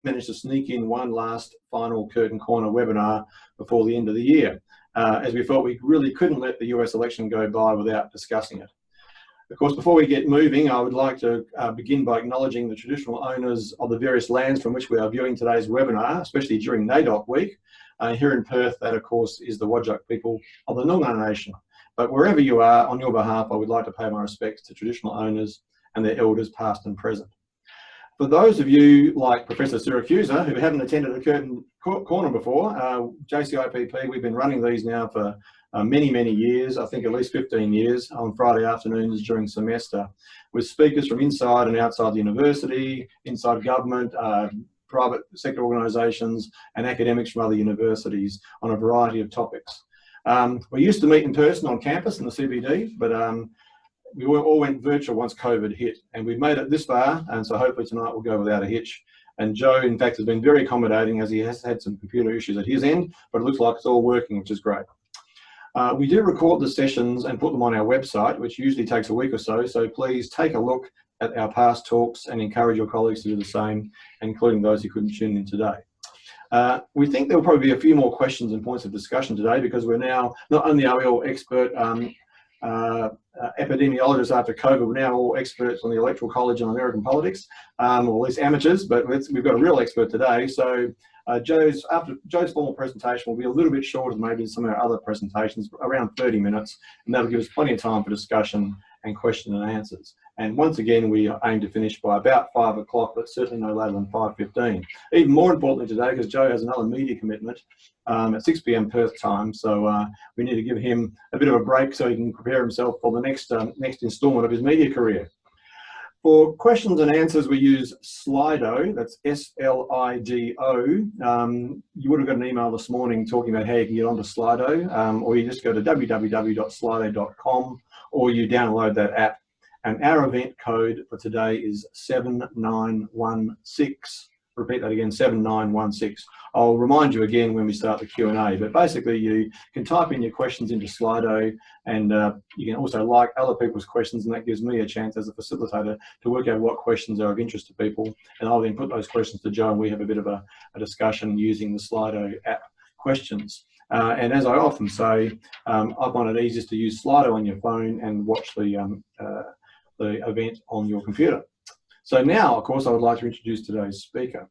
managed to sneak in one last final Curtin Corner webinar before the end of the year, as we felt we really couldn't let the US election go by without discussing it. Of course, before we get moving, I would like to begin by acknowledging the traditional owners of the various lands from which we are viewing today's webinar, especially during NAIDOC week. Here in Perth, that of course is the Whadjuk people of the Noongar Nation. But wherever you are, on your behalf, I would like to pay my respects to traditional owners and their elders past and present. For those of you like Professor Syracusa who haven't attended a Curtin Corner before, JCIPP, we've been running these now for many years, I think at least 15 years, on Friday afternoons during semester, with speakers from inside and outside the university, inside government, private sector organisations and academics from other universities on a variety of topics. We used to meet in person on campus in the CBD, but we all went virtual once COVID hit, and we've made it this far, and so hopefully tonight we'll go without a hitch. And Joe, in fact, has been very accommodating as he has had some computer issues at his end, but it looks like it's all working, which is great. We do record the sessions and put them on our website, which usually takes a week or so, so please take a look at our past talks and encourage your colleagues to do the same, including those who couldn't tune in today. We think there will probably be a few more questions and points of discussion today, because we're now, not only are we all expert epidemiologists after COVID, we're now all experts on the Electoral College and American politics, or at least amateurs, but we've got a real expert today. So Joe's formal presentation will be a little bit shorter than maybe some of our other presentations, around 30 minutes, and that'll give us plenty of time for discussion and question and answers. And once again, we aim to finish by about 5 o'clock, but certainly no later than 5:15. Even more importantly today, because Joe has another media commitment at 6 p.m. Perth time, so we need to give him a bit of a break so he can prepare himself for the next instalment of his media career. For questions and answers, we use Slido, that's S-L-I-D-O. You would have got an email this morning talking about how you can get onto Slido, or you just go to www.slido.com, or you download that app. And our event code for today is 7916. Repeat that again, 7916. I'll remind you again when we start the Q&A, but basically you can type in your questions into Slido, and you can also like other people's questions, and that gives me a chance as a facilitator to work out what questions are of interest to people, and I'll then put those questions to Joe, and we have a bit of a discussion using the Slido app questions. And as I often say, I find it easiest to use Slido on your phone and watch the event on your computer. So now, of course, I would like to introduce today's speaker.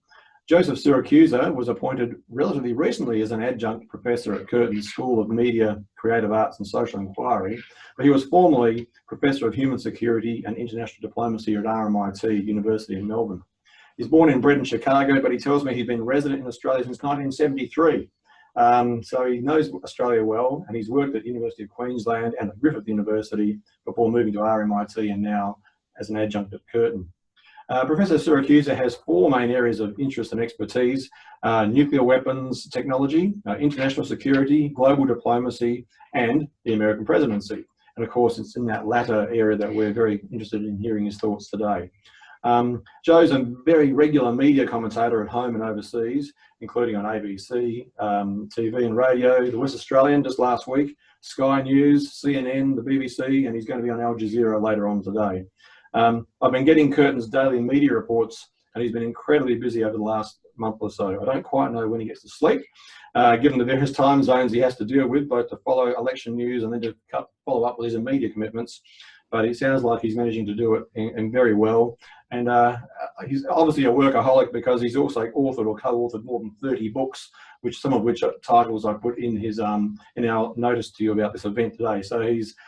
Joseph Syracusa was appointed relatively recently as an adjunct professor at Curtin School of Media, Creative Arts and Social Inquiry, but he was formerly Professor of Human Security and International Diplomacy at RMIT University in Melbourne. He's born and bred in Chicago, but he tells me he's been resident in Australia since 1973. So he knows Australia well, and he's worked at the University of Queensland and at Griffith University before moving to RMIT and now as an adjunct at Curtin. Professor Syracusa has 4 main areas of interest and expertise: nuclear weapons technology, international security, global diplomacy, and the American presidency. And of course, it's in that latter area that we're very interested in hearing his thoughts today. Joe's a very regular media commentator at home and overseas, including on ABC, TV and radio, the West Australian just last week, Sky News, CNN, the BBC, and he's going to be on Al Jazeera later on today. I've been getting Curtin's daily media reports, and he's been incredibly busy over the last month or so. I don't quite know when he gets to sleep, given the various time zones he has to deal with, both to follow election news and then to follow up with his media commitments. But it sounds like he's managing to do it and very well. And he's obviously a workaholic, because he's also authored or co-authored more than 30 books, some of which are titles I put in his in our notice to you about this event today. So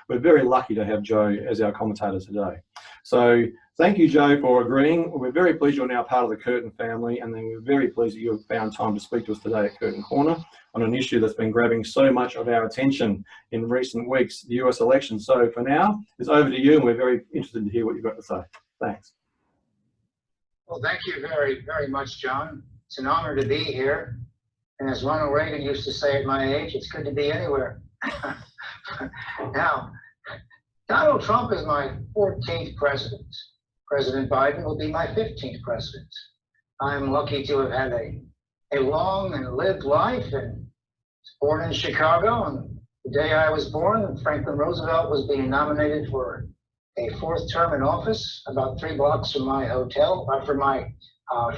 we're very lucky to have Joe as our commentator today. So thank you, Joe, for agreeing. We're very pleased you're now part of the Curtin family, and then we're very pleased that you have found time to speak to us today at Curtin Corner on an issue that's been grabbing so much of our attention in recent weeks, the US election. So for now, it's over to you, and we're very interested to hear what you've got to say. Thanks. Well, thank you very much, John. It's an honor to be here. And as Ronald Reagan used to say at my age, it's good to be anywhere. Now, Donald Trump is my 14th president. President Biden will be my 15th president. I'm lucky to have had a long and lived life, and was born in Chicago. And the day I was born, Franklin Roosevelt was being nominated for a 4th term in office, about 3 blocks from my hotel, from my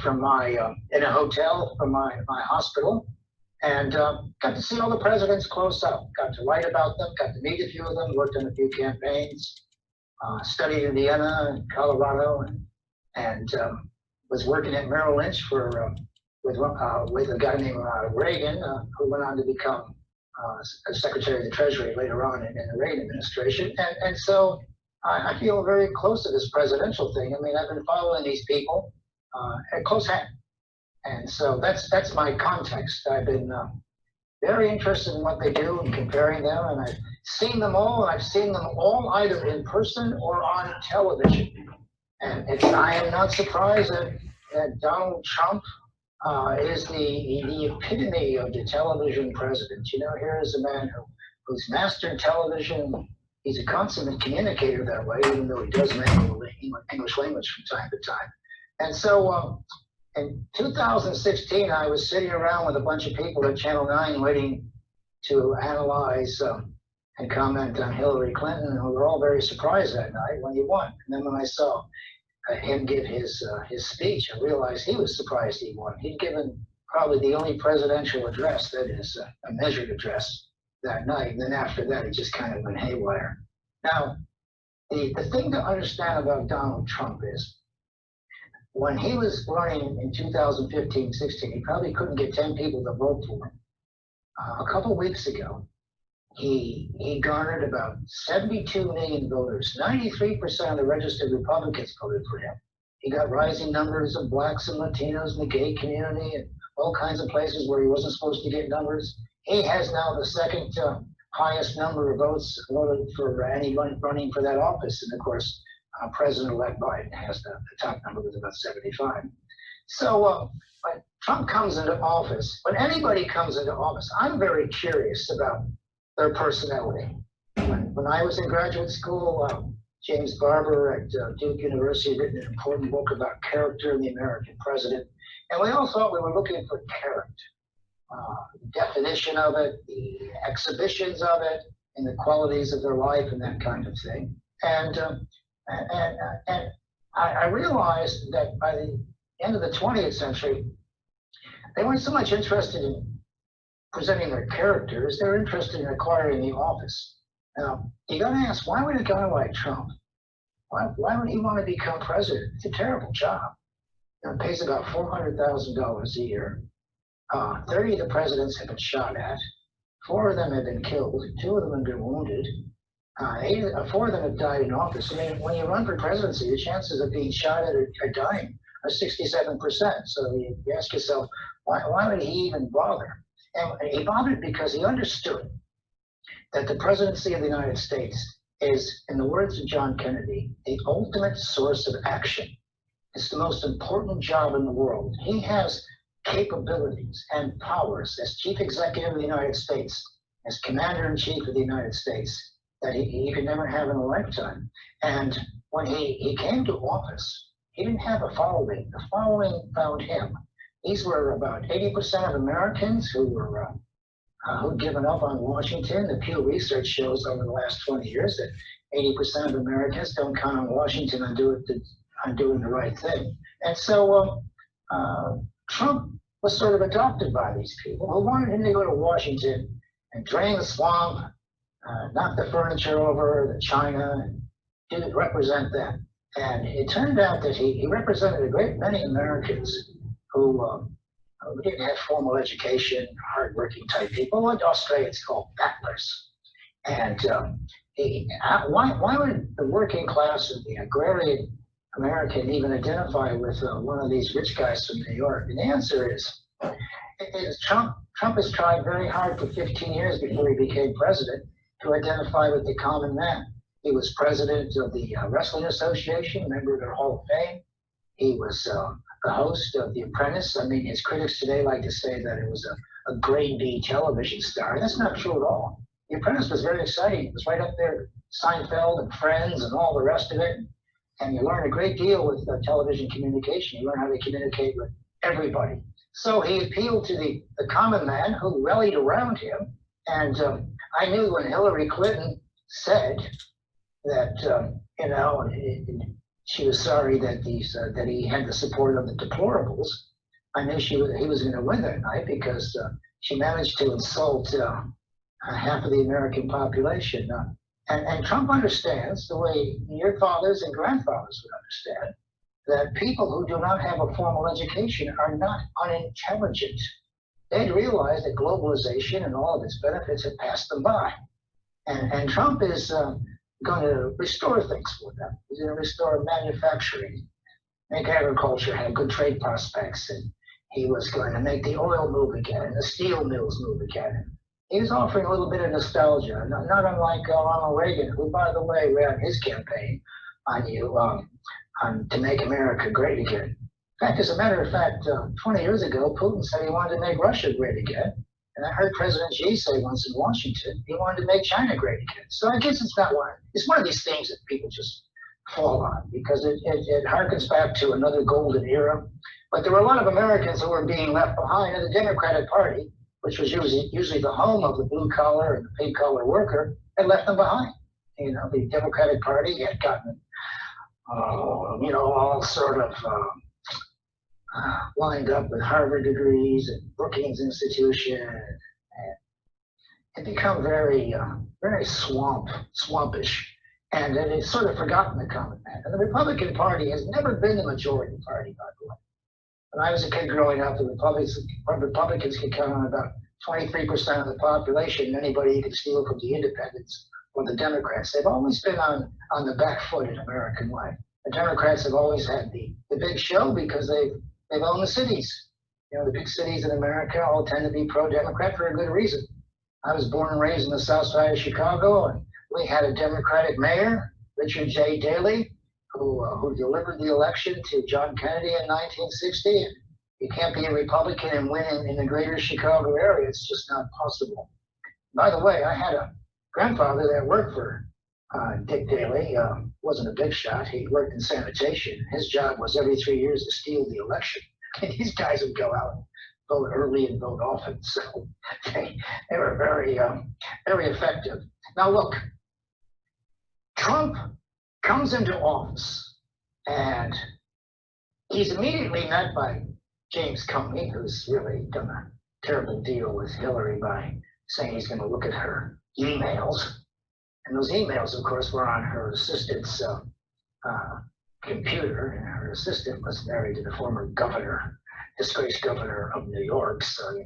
from my in a hotel from my hospital, and got to see all the presidents close up. Got to write about them. Got to meet a few of them. Worked on a few campaigns. Studied in Vienna and Colorado, and was working at Merrill Lynch for with a guy named Reagan, who went on to become Secretary of the Treasury later on in the Reagan administration. And so I feel very close to this presidential thing. I mean, I've been following these people at close hand, and so that's my context. I've been very interested in what they do and comparing them, and I've seen them all, and I've seen them all either in person or on television. And I am not surprised that Donald Trump is the epitome of the television president. You know, here is a man who's mastered television. He's a consummate communicator that way, even though he does mangle English language from time to time. And so in 2016, I was sitting around with a bunch of people at Channel 9 waiting to analyze and comment on Hillary Clinton, and we were all very surprised that night when he won. And then when I saw him give his speech, I realized he was surprised he won. He'd given probably the only presidential address, that is a measured address, that night. And then after that, it just kind of went haywire. Now, the thing to understand about Donald Trump is, when he was running in 2015-16, he probably couldn't get 10 people to vote for him. A couple weeks ago, he garnered about 72 million voters. 93% of the registered Republicans voted for him. He got rising numbers of blacks and Latinos in the gay community and all kinds of places where he wasn't supposed to get numbers. He has now the second highest number of votes voted for anyone running for that office. And of course, President-elect Biden has the top number with about 75. So when Trump comes into office, when anybody comes into office, I'm very curious about their personality. When I was in graduate school, James Barber at Duke University written an important book about character in the American president. And we all thought we were looking for character. The definition of it, the exhibitions of it, and the qualities of their life and that kind of thing. And I realized that by the end of the 20th century, they weren't so much interested in presenting their characters, they're interested in acquiring the office. Now, you gotta ask, why would a guy like Trump, why would he want to become president? It's a terrible job. It pays about $400,000 a year. 30 of the presidents have been shot at. 4 of them have been killed. 2 of them have been wounded. 4 of them have died in office. I mean, when you run for presidency, the chances of being shot at or dying are 67%. So you ask yourself, why would he even bother? And he bothered because he understood that the presidency of the United States is, in the words of John Kennedy, the ultimate source of action. It's the most important job in the world. He has capabilities and powers as chief executive of the United States, as commander-in-chief of the United States, that he could never have in a lifetime. And when he came to office, he didn't have a following. The following found him. These were about 80% of Americans who'd given up on Washington. The Pew Research shows over the last 20 years that 80% of Americans don't count on Washington on doing the right thing. And so Trump was sort of adopted by these people who wanted him to go to Washington and drain the swamp, knock the furniture over, the china, and didn't represent them. And it turned out that he represented a great many Americans who didn't have formal education, hardworking type people, what Australians call battlers. And why would the working class and the agrarian American even identify with one of these rich guys from New York? And the answer is Trump has tried very hard for 15 years before he became president to identify with the common man. He was president of the Wrestling Association, member of their Hall of Fame. He was the host of The Apprentice. I mean, his critics today like to say that it was a grade B television star. That's not true at all. The Apprentice was very exciting. It was right up there, Seinfeld and Friends and all the rest of it. And you learn a great deal with television communication. You learn how to communicate with everybody. So he appealed to the common man who rallied around him. And I knew when Hillary Clinton said that, she was sorry that that he had the support of the deplorables. I knew he was going to win that night because she managed to insult half of the American population. And Trump understands the way your fathers and grandfathers would understand that people who do not have a formal education are not unintelligent. They'd realize that globalization and all of its benefits have passed them by. And Trump is going to restore things for them. He's going to restore manufacturing, make agriculture have good trade prospects, and he was going to make the oil move again and the steel mills move again. He was offering a little bit of nostalgia, not unlike Ronald Reagan, who, by the way, ran his campaign on you to make America great again. In fact, as a matter of fact, 20 years ago, Putin said he wanted to make Russia great again. And I heard President Xi say once in Washington, he wanted to make China great again. So I guess it's not it's one of these things that people just fall on because it harkens back to another golden era. But there were a lot of Americans who were being left behind, and the Democratic Party, which was usually the home of the blue collar and the pink collar worker, had left them behind. You know, the Democratic Party had gotten, all sort of lined up with Harvard degrees and Brookings Institution, and it become very swampish, and then it's sort of forgotten the common man. And the Republican Party has never been the majority party, by the way. When I was a kid growing up, the Republicans could count on about 23% of the population. Anybody you could steal from the Independents or the Democrats. They've always been on the back foot in American life. The Democrats have always had the big show because they've owned the cities. You know, the big cities in America all tend to be pro-Democrat for a good reason. I was born and raised in the South Side of Chicago, and we had a Democratic mayor, Richard J. Daley, who delivered the election to John Kennedy in 1960. And you can't be a Republican and win in the greater Chicago area. It's just not possible. By the way, I had a grandfather that worked for Dick Daley. Wasn't a big shot. He worked in sanitation. His job was every 3 years to steal the election. And these guys would go out and vote early and vote often. So they were very effective. Now look, Trump comes into office, and he's immediately met by James Comey, who's really done a terrible deal with Hillary by saying he's going to look at her emails. And those emails, of course, were on her assistant's computer, and her assistant was married to the former governor, disgraced governor of New York. So,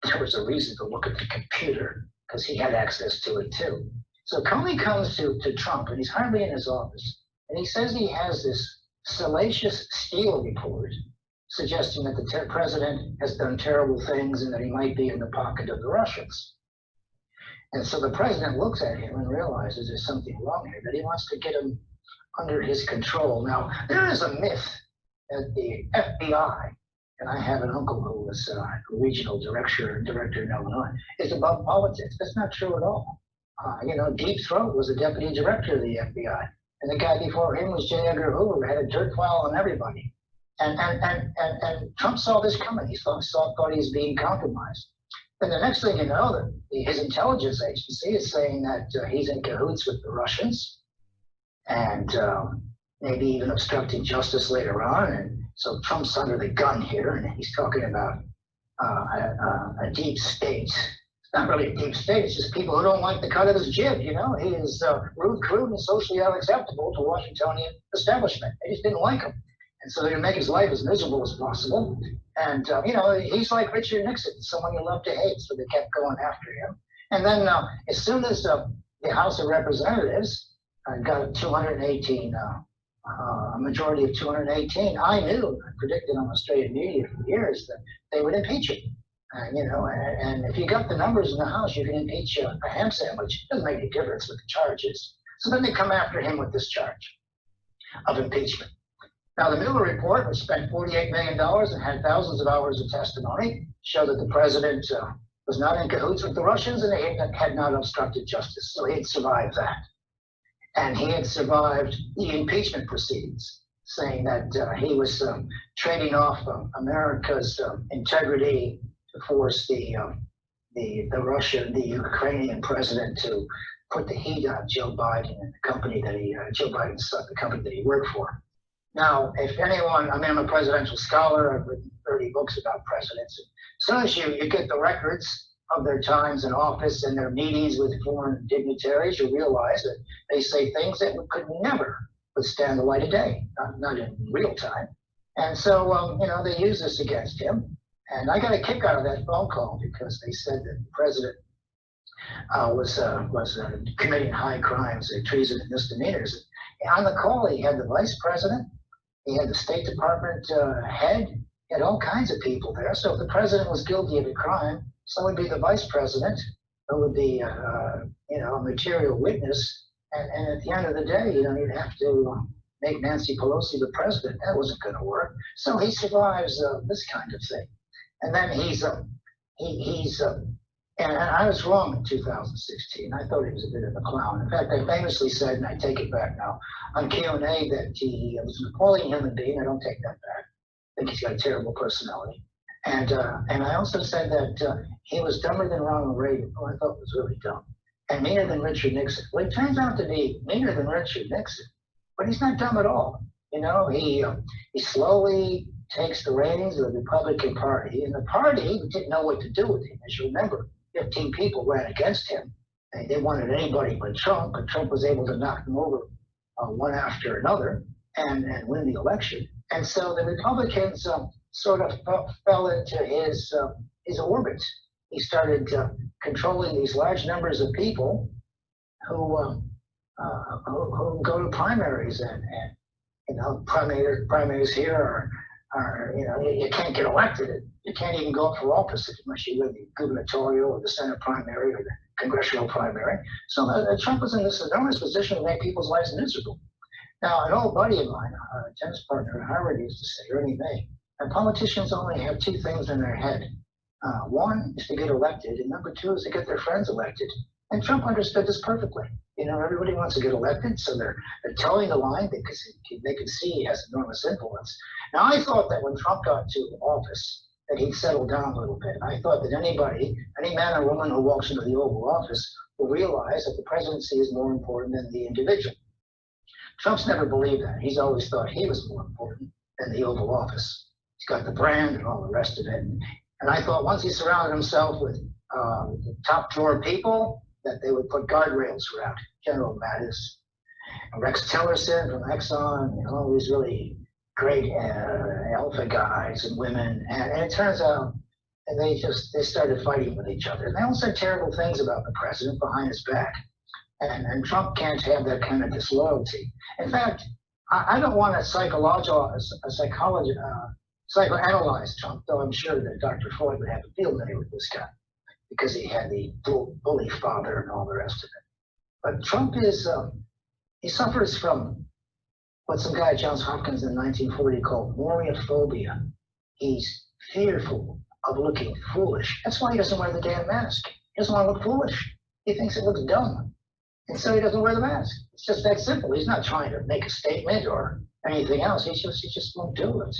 there was a reason to look at the computer because he had access to it too. So Comey comes to Trump, and he's hardly in his office, and he says he has this salacious Steele report suggesting that the president has done terrible things and that he might be in the pocket of the Russians. And so the president looks at him and realizes there's something wrong here, that he wants to get him under his control. Now, there is a myth that the FBI, and I have an uncle who was a regional director in Illinois, is above politics. That's not true at all. Deep Throat was a deputy director of the FBI, and the guy before him was J. Edgar Hoover, who had a dirt file on everybody. And Trump saw this coming. He thought he was being compromised. And the next thing you know, his intelligence agency is saying that he's in cahoots with the Russians, and maybe even obstructing justice later on. And so Trump's under the gun here, and he's talking about a deep state. Not really a deep state, it's just people who don't like the cut of his jib, He is rude, crude, and socially unacceptable to Washingtonian establishment. They just didn't like him. And so they're going to make his life as miserable as possible. And, he's like Richard Nixon, someone you love to hate, so they kept going after him. And then as soon as the House of Representatives got 218, a majority of 218, I predicted on Australian media for years that they would impeach him. And if you got the numbers in the House, you can impeach a ham sandwich. It doesn't make any difference what the charge is. So then they come after him with this charge of impeachment. Now, the Mueller report, which spent $48 million and had thousands of hours of testimony, showed that the president was not in cahoots with the Russians and he had not obstructed justice. So he had survived that. And he had survived the impeachment proceedings, saying that he was trading off America's integrity to force the Ukrainian president to put the heat on Joe Biden and the company that Joe Biden's the company that he worked for. Now, if anyone, I mean, I'm a presidential scholar. I've written 30 books about presidents. As soon as you get the records of their times in office and their meetings with foreign dignitaries, you realize that they say things that could never withstand the light of day, not in real time. And so, you know, they use this against him. And I got a kick out of that phone call because they said that the president was committing high crimes, treason and misdemeanors. And on the call, he had the vice president, he had the State Department head, he had all kinds of people there. So if the president was guilty of a crime, so would be the vice president, who would be, you know, a material witness. And at the end of the day, you know, you'd have to make Nancy Pelosi the president. That wasn't going to work. So he survives this kind of thing. And then and I was wrong in 2016. I thought he was a bit of a clown. In fact, I famously said, and I take it back now, on Q&A that he was an appalling human being. I don't take that back. I think he's got a terrible personality. And I also said that he was dumber than Ronald Reagan, who I thought was really dumb, and meaner than Richard Nixon. Well, he turns out to be meaner than Richard Nixon, but he's not dumb at all. You know, he slowly takes the reins of the Republican Party, and the party didn't know what to do with him. As you remember, 15 people ran against him. They wanted anybody but Trump, but Trump was able to knock them over one after another and win the election. And so the Republicans sort of fell into his orbit. He started controlling these large numbers of people who go to primaries, and you know, primaries here are you know, you can't get elected. You can't even go up for office unless you win the gubernatorial or the Senate primary or the congressional primary. So Trump was in this enormous position to make people's lives miserable. Now, an old buddy of mine, a tennis partner at Harvard, used to say, Ernie May, that politicians only have two things in their head. One is to get elected, and number two is to get their friends elected. And Trump understood this perfectly. You know, everybody wants to get elected, so they're towing the line because they can see he has enormous influence. Now, I thought that when Trump got to office, that he'd settle down a little bit. I thought that any man or woman who walks into the Oval Office will realize that the presidency is more important than the individual. Trump's never believed that. He's always thought he was more important than the Oval Office. He's got the brand and all the rest of it. And I thought once he surrounded himself with top drawer people, that they would put guardrails around General Mattis, and Rex Tillerson from Exxon, you know, all these really great alpha guys and women. And it turns out and they started fighting with each other. And they all said terrible things about the president behind his back. And Trump can't have that kind of disloyalty. In fact, I don't want to psychoanalyze Trump, though I'm sure that Dr. Floyd would have a field day with this guy because he had the bully father and all the rest of it. But Trump is, he suffers from what some guy at Johns Hopkins in 1940 called moriophobia. He's fearful of looking foolish. That's why he doesn't wear the damn mask. He doesn't want to look foolish. He thinks it looks dumb. And so he doesn't wear the mask. It's just that simple. He's not trying to make a statement or anything else. He just won't do it.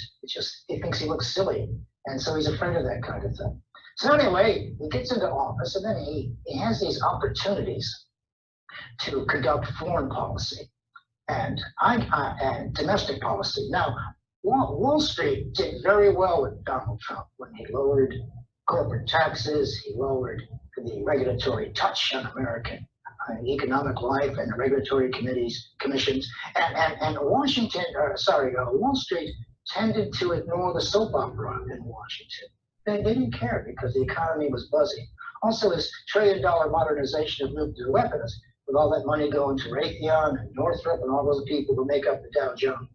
He thinks he looks silly. And so he's afraid of that kind of thing. So anyway, he gets into office and then he has these opportunities to conduct foreign policy and domestic policy. Now, Wall Street did very well with Donald Trump when he lowered corporate taxes, he lowered the regulatory touch on American economic life and the regulatory commissions, and Wall Street tended to ignore the soap opera in Washington. They didn't care because the economy was buzzing. Also, this $1 trillion modernization of nuclear weapons, with all that money going to Raytheon and Northrop and all those people who make up the Dow Jones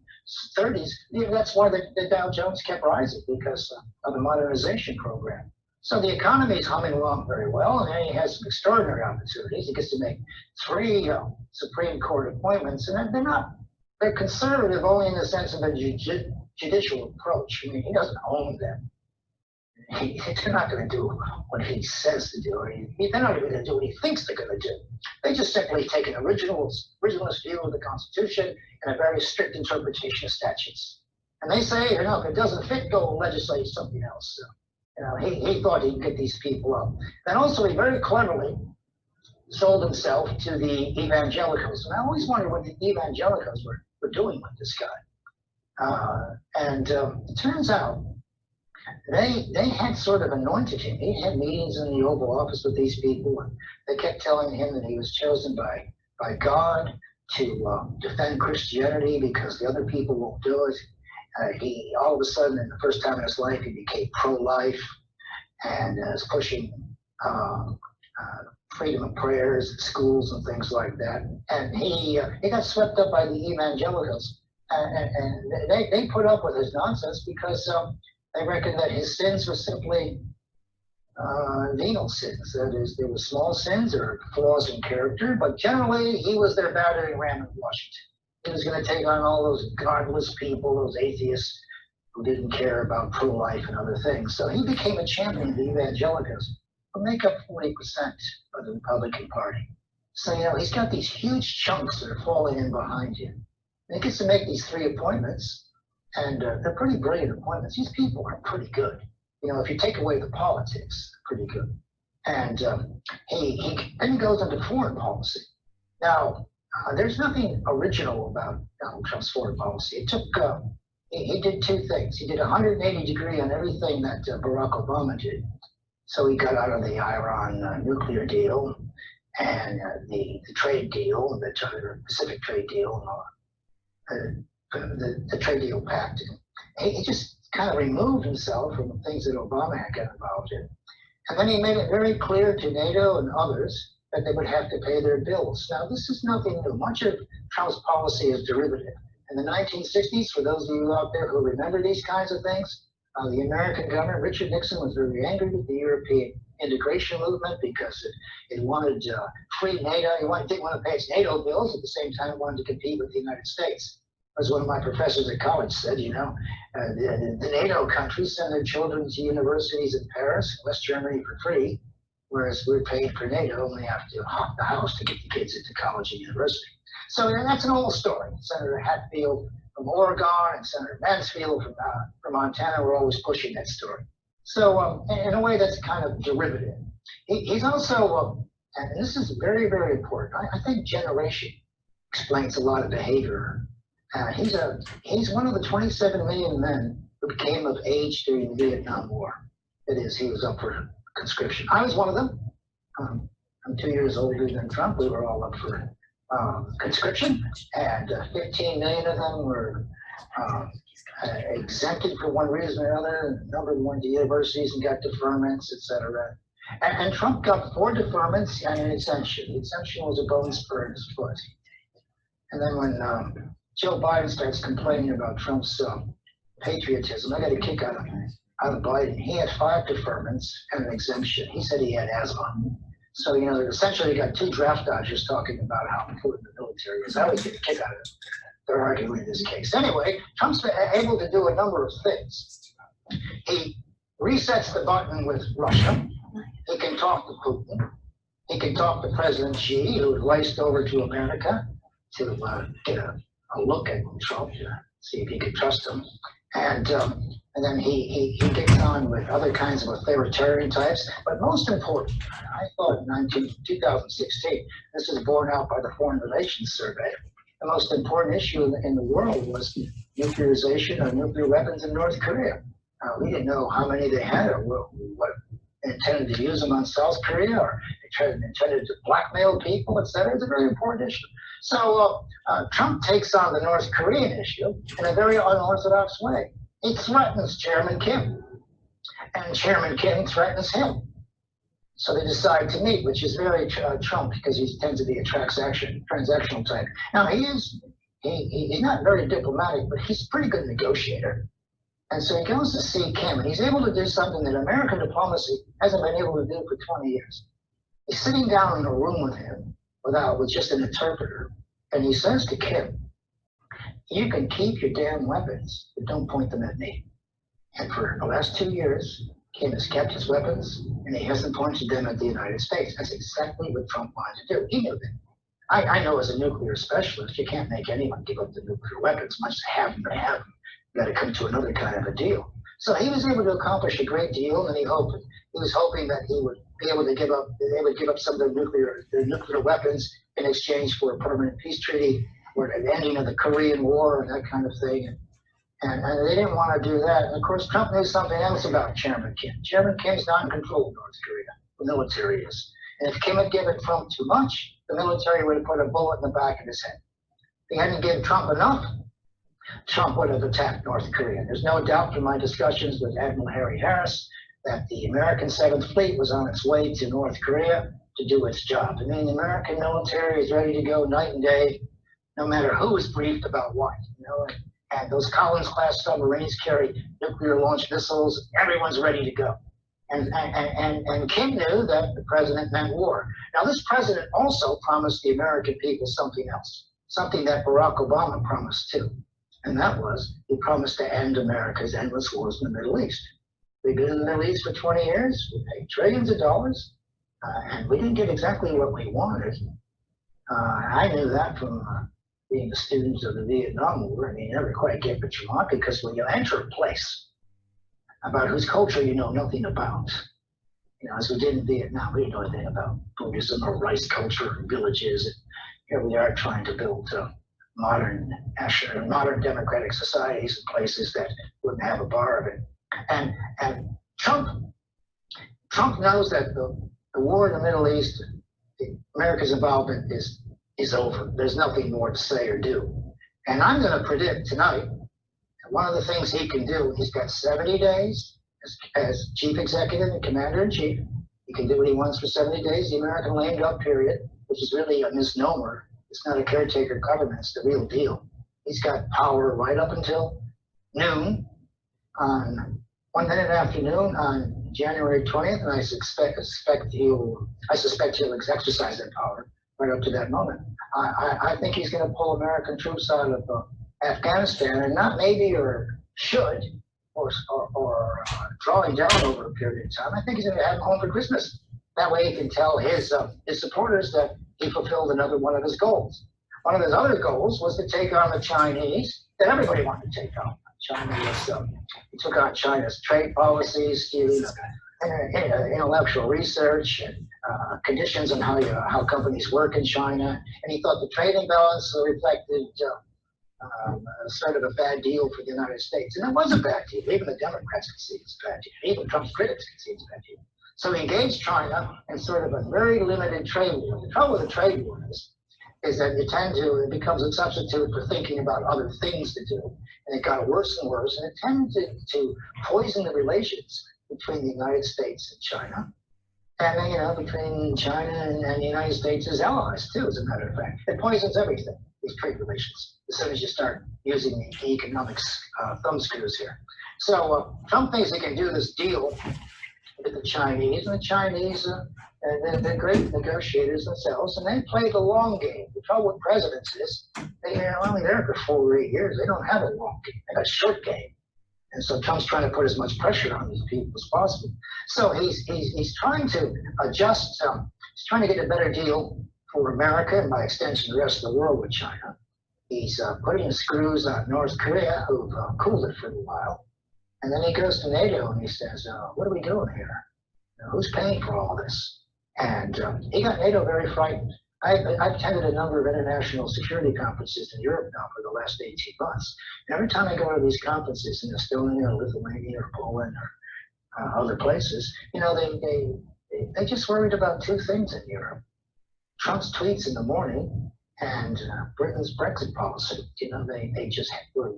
30s, that's why the Dow Jones kept rising, because of the modernization program. So the economy is humming along very well, and then he has some extraordinary opportunities. He gets to make 3 Supreme Court appointments, and they're conservative only in the sense of a judicial approach. I mean, he doesn't own them. They're not going to do what he says to do. They're not even going to do what he thinks they're going to do. They just simply take an originalist view of the Constitution and a very strict interpretation of statutes. And they say, if it doesn't fit, go legislate something else. So, he thought he'd get these people up. And also, he very cleverly sold himself to the evangelicals. And I always wondered what the evangelicals were doing with this guy. It turns out they had sort of anointed him. He had meetings in the Oval Office with these people, and they kept telling him that he was chosen by God to defend Christianity because the other people won't do it. He all of a sudden, in the first time in his life, he became pro-life and is pushing freedom of prayers, schools, and things like that. And he got swept up by the evangelicals, and they put up with his nonsense because they reckoned that his sins were simply venal sins. That is, there were small sins or flaws in character, but generally he was their battering ram in Washington. He was going to take on all those godless people, those atheists who didn't care about pro-life and other things. So he became a champion of the evangelicals, who make up 40% of the Republican Party. So, he's got these huge chunks that are falling in behind him. And he gets to make these 3 appointments, and they're pretty brilliant appointments. These people are pretty good. If you take away the politics, pretty good. And then he goes into foreign policy. Now, there's nothing original about Donald Trump's foreign policy. It took, he did 2 things. He did a 180-degree on everything that Barack Obama did. So he got out of the Iran nuclear deal and the trade deal, the Pacific trade deal, and the trade deal pact. He just kind of removed himself from the things that Obama had got involved in. And then he made it very clear to NATO and others that they would have to pay their bills. Now, this is nothing new. Much of Trump's policy is derivative. In the 1960s, for those of you out there who remember these kinds of things, the American government, Richard Nixon, was very angry with the European integration movement because it wanted free NATO. It didn't want to pay its NATO bills. At the same time, it wanted to compete with the United States. As one of my professors at college said, the NATO countries send their children to universities in Paris, West Germany for free, whereas we're paying for NATO and we have to hawk the house to get the kids into college and university. So that's an old story. Senator Hatfield from Oregon and Senator Mansfield from Montana were always pushing that story. So in a way, that's kind of derivative. He's also, and this is very, very important, I think generation explains a lot of behavior. He's one of the 27 million men who became of age during the Vietnam War. That is, he was up for conscription. I was one of them. I'm 2 years older than Trump. We were all up for conscription, and 15 million of them were exempted for one reason or another. A number of them went to universities and got deferments, etc. And Trump got 4 deferments and an exemption. The exemption was a bone spur in his foot. And then when Joe Biden starts complaining about Trump's patriotism, I got a kick out of Biden. He had 5 deferments and an exemption. He said he had asthma. So, essentially you got 2 draft dodgers talking about how important the military is. I always get a kick out of it. They're arguing in this case. Anyway, Trump's able to do a number of things. He resets the button with Russia. He can talk to Putin. He can talk to President Xi, who raced over to America to get a look at Trump to see if he could trust him. And then he gets on with other kinds of authoritarian types. But most important, I thought in 2016, this is borne out by the Foreign Relations Survey, the most important issue in the world was nuclearization of nuclear weapons in North Korea. We didn't know how many they had or what they intended to use them on South Korea, or they intended to blackmail people, etc. It's a very important issue. So Trump takes on the North Korean issue in a very unorthodox way. He threatens Chairman Kim, and Chairman Kim threatens him. So they decide to meet, which is very Trump, because he tends to be a transactional type. Now he's not very diplomatic, but he's a pretty good negotiator. And so he goes to see Kim, and he's able to do something that American diplomacy hasn't been able to do for 20 years. He's sitting down in a room with him with just an interpreter, and he says to Kim, "You can keep your damn weapons, but don't point them at me." And for the last 2 years, Kim has kept his weapons, and he hasn't pointed them at the United States. That's exactly what Trump wanted to do. He knew that. I know as a nuclear specialist, you can't make anyone give up the nuclear weapons, much to have them, to have them. You got to come to another kind of a deal. So he was able to accomplish a great deal, and he was hoping that he would be able to they would give up some of their nuclear weapons in exchange for a permanent peace treaty or an ending of the Korean War and that kind of thing. And they didn't want to do that. And of course, Trump knew something else about Chairman Kim. Chairman Kim's not in control of North Korea. The military is. And if Kim had given Trump too much, the military would have put a bullet in the back of his head. If he hadn't given Trump enough, Trump would have attacked North Korea. There's no doubt from my discussions with Admiral Harry Harris that the American 7th Fleet was on its way to North Korea to do its job. I mean, the American military is ready to go night and day, no matter who is briefed about what. And those Collins-class submarines carry nuclear-launched missiles. Everyone's ready to go. And Kim knew that the president meant war. Now, this president also promised the American people something else, something that Barack Obama promised too. And that was, he promised to end America's endless wars in the Middle East. We've been in the Middle East for 20 years. We paid trillions of dollars, and we didn't get exactly what we wanted. I knew that from being a student of the Vietnam War. I mean, you never quite get what you want, because when you enter a place about whose culture you know nothing about, as we did in Vietnam, we didn't know anything about Buddhism or rice culture or villages. And here we are trying to build modern democratic societies in places that wouldn't have a bar of it. And Trump knows that the war in the Middle East, America's involvement is over. There's nothing more to say or do. And I'm going to predict tonight that one of the things he can do, he's got 70 days as chief executive and commander-in-chief. He can do what he wants for 70 days, the American lame duck period, which is really a misnomer. It's not a caretaker government, it's the real deal. He's got power right up until noon on 1 minute after noon on January 20th, and I suspect he'll exercise that power right up to that moment. I think he's going to pull American troops out of Afghanistan, and not maybe or should or drawing down over a period of time. I think he's going to have them home for Christmas. That way he can tell his supporters that he fulfilled another one of his goals. One of his other goals was to take on the Chinese that everybody wanted to take on. He took on China's trade policies, intellectual research, and conditions on how companies work in China. And he thought the trade imbalance reflected sort of a bad deal for the United States. And it was a bad deal. Even the Democrats could see it's a bad deal. Even Trump's critics could see it's a bad deal. So he engaged China in sort of a very limited trade war. The trouble with the trade war is that it becomes a substitute for thinking about other things to do. And it got worse and worse, and it tended to poison the relations between the United States and China. And, between China and the United States as allies, too, as a matter of fact. It poisons everything, these trade relations, as soon as you start using the economics thumbscrews here. So Trump thinks he can do this deal with the Chinese, and the Chinese, they're great negotiators themselves, and they play the long game. The trouble with presidents is they're only there for 4 or 8 years. They don't have a long game. They got a short game. And so Trump's trying to put as much pressure on these people as possible. So he's trying to adjust. He's trying to get a better deal for America, and by extension, the rest of the world with China. He's putting the screws on North Korea, who've cooled it for a while. And then he goes to NATO and he says, what are we doing here? Who's paying for all this? And he got NATO very frightened. I've attended a number of international security conferences in Europe now for the last 18 months. And every time I go to these conferences in Estonia or Lithuania or Poland or other places, they just worried about 2 things in Europe. Trump's tweets in the morning and Britain's Brexit policy. They just were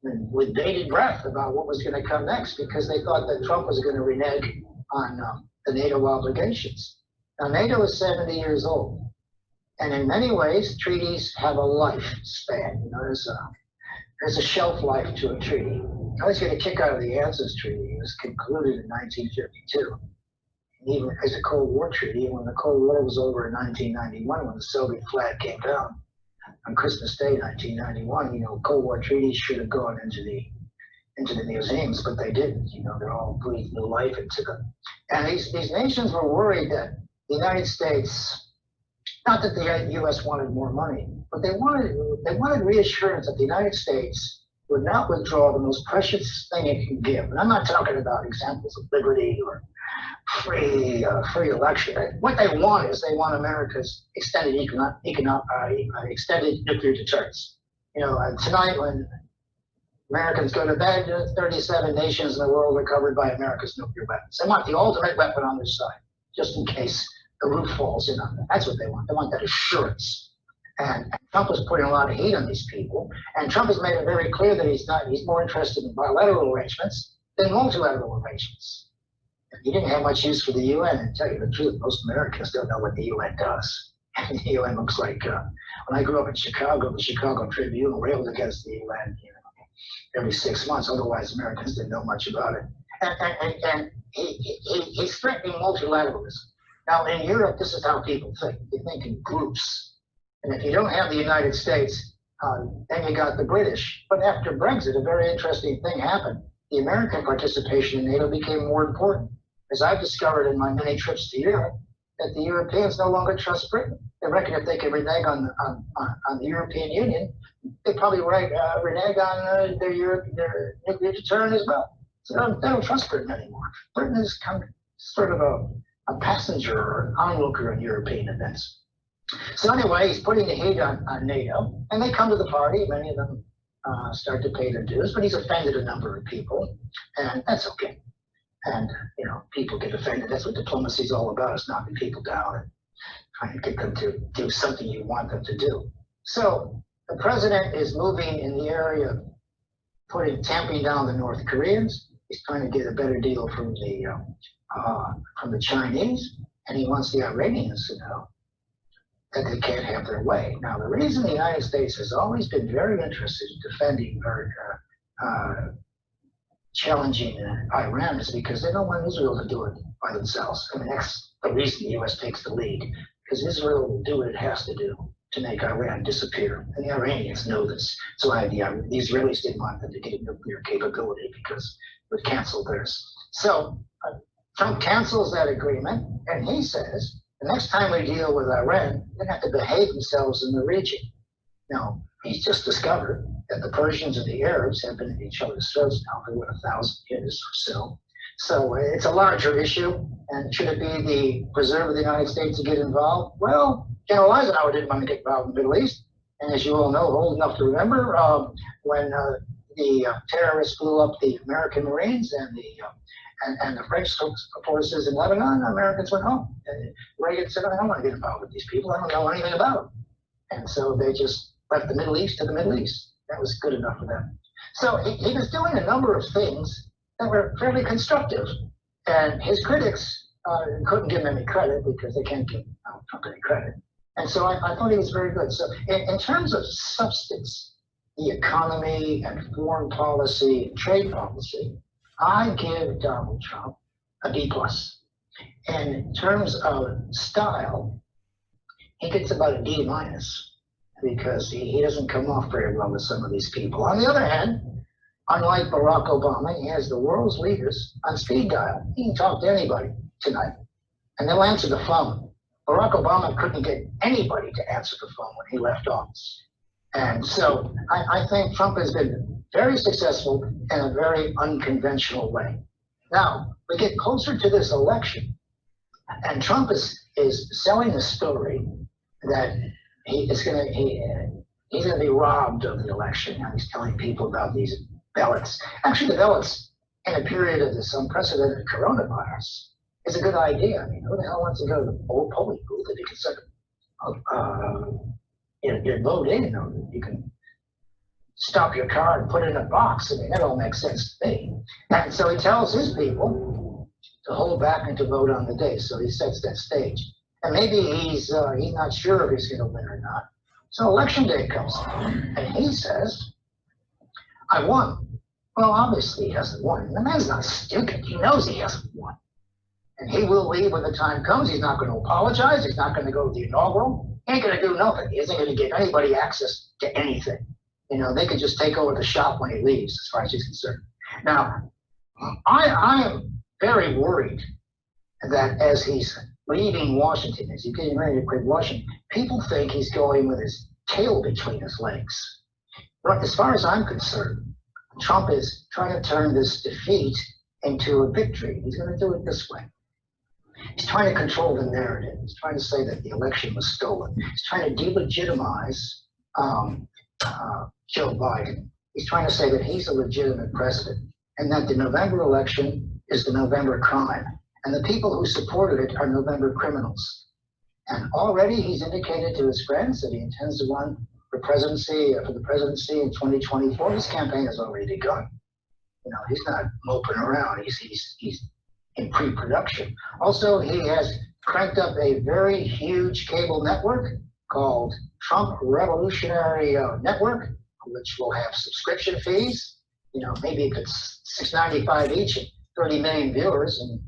with bated breath about what was going to come next, because they thought that Trump was going to renege on the NATO obligations. Now, NATO is 70 years old, and in many ways, treaties have a lifespan. There's a shelf life to a treaty. I always get a kick out of the ANZUS Treaty. It was concluded in 1952, and even as a Cold War treaty. When the Cold War was over in 1991, when the Soviet flag came down on Christmas Day, 1991, Cold War treaties should have gone into the museums, but they didn't. They're all breathed new life into them. And these nations were worried that the United States, not that the U.S. wanted more money, but they wanted reassurance that the United States would not withdraw the most precious thing it can give. And I'm not talking about examples of liberty or free election. What they want is they want America's extended extended nuclear deterrence. Tonight when Americans go to bed, 37 nations in the world are covered by America's nuclear weapons. They want the ultimate weapon on their side, just in case the roof falls in on them. That's what they want. They want that assurance. And Trump was putting a lot of heat on these people. And Trump has made it very clear that he's more interested in bilateral arrangements than multilateral arrangements. He didn't have much use for the UN, and to tell you the truth, most Americans don't know what the UN does. And the UN looks like, when I grew up in Chicago, the Chicago Tribune railed against the UN, every 6 months. Otherwise, Americans didn't know much about it. And he's threatening multilateralism. Now, in Europe, this is how people think. They think in groups. And if you don't have the United States, then you got the British. But after Brexit, a very interesting thing happened. The American participation in NATO became more important. As I've discovered in my many trips to Europe, that the Europeans no longer trust Britain. They reckon if they can renege on the European Union, they probably renege on their nuclear deterrent as well. So they don't trust Britain anymore. Britain is kind of sort of a passenger or an onlooker in European events. So anyway, he's putting the heat on NATO, and they come to the party. Many of them start to pay their dues, but he's offended a number of people, and that's okay. And, people get offended. That's what diplomacy is all about, is knocking people down and trying to get them to do something you want them to do. So the president is moving in the area of tamping down the North Koreans. He's trying to get a better deal from the Chinese, and he wants the Iranians to know that they can't have their way. Now, the reason the United States has always been very interested in defending or challenging Iran is because they don't want Israel to do it by themselves. I mean, that's the reason the U.S. takes the lead, because Israel will do what it has to do to make Iran disappear. And the Iranians know this. So the Israelis didn't want them to get a nuclear capability because it would cancel theirs. So Trump cancels that agreement, and he says, the next time we deal with Iran, they have to behave themselves in the region. Now, he's just discovered that the Persians and the Arabs have been at each other's throats now for 1,000 years or so. So it's a larger issue. And should it be the preserve of the United States to get involved? Well, General Eisenhower didn't want to get involved in the Middle East. And as you all know, old enough to remember, when the terrorists blew up the American Marines and the French forces in Lebanon, Americans went home. And Reagan said, I don't want to get involved with these people. I don't know anything about them. And so they just left the Middle East to the Middle East. That was good enough for them. So he was doing a number of things that were fairly constructive. And his critics couldn't give him any credit because they can't give Trump any credit. And so I thought he was very good. So in terms of substance, the economy and foreign policy and trade policy, I give Donald Trump a B+. And in terms of style, he gets about a D- because he doesn't come off very well with some of these people. On the other hand, unlike Barack Obama, he has the world's leaders on speed dial. He can talk to anybody tonight, and they'll answer the phone. Barack Obama couldn't get anybody to answer the phone when he left office. And so I think Trump has been very successful in a very unconventional way. Now, we get closer to this election, and Trump is selling the story that he's going to be robbed of the election. Now he's telling people about these ballots. Actually, the ballots in a period of this unprecedented coronavirus is a good idea. I mean, who the hell wants to go to the old polling booth if you can send your vote in? You can stop your car and put it in a box. I mean, that all makes sense to me. And so he tells his people to hold back and to vote on the day. So he sets that stage. And maybe he's not sure if he's going to win or not. So election day comes, and he says, I won. Well, obviously he hasn't won. The man's not stupid. He knows he hasn't won. And he will leave when the time comes. He's not going to apologize. He's not going to go to the inaugural. He ain't going to do nothing. He isn't going to give anybody access to anything. They could just take over the shop when he leaves, as far as he's concerned. Now, I am very worried that as he's leaving Washington, as he's getting ready to quit Washington, people think he's going with his tail between his legs. But as far as I'm concerned, Trump is trying to turn this defeat into a victory. He's going to do it this way. He's trying to control the narrative. He's trying to say that the election was stolen. He's trying to delegitimize Joe Biden. He's trying to say that he's a legitimate president and that the November election is the November crime. And the people who supported it are November criminals. And already he's indicated to his friends that he intends to run for the presidency in 2024. His campaign has already begun. You know, he's not moping around. He's in pre-production. Also, he has cranked up a very huge cable network called Trump Revolutionary Network, which will have subscription fees. You know, maybe if it's $6.95 each and 30 million viewers, and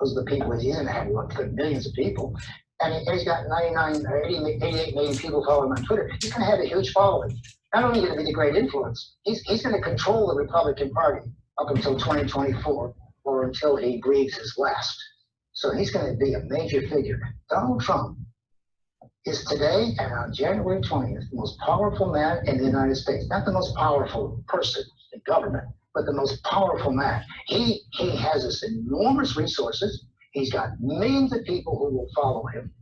those are the people he's going to have, millions of people. And he's got 88 million people following him on Twitter. He's going to have a huge following. Not only going to be the great influence, he's going to control the Republican Party up until 2024 or until he breathes his last. So he's going to be a major figure. Donald Trump is today and on January 20th the most powerful man in the United States. Not the most powerful person in government, but the most powerful man. He has this enormous resources. He's got millions of people who will follow him.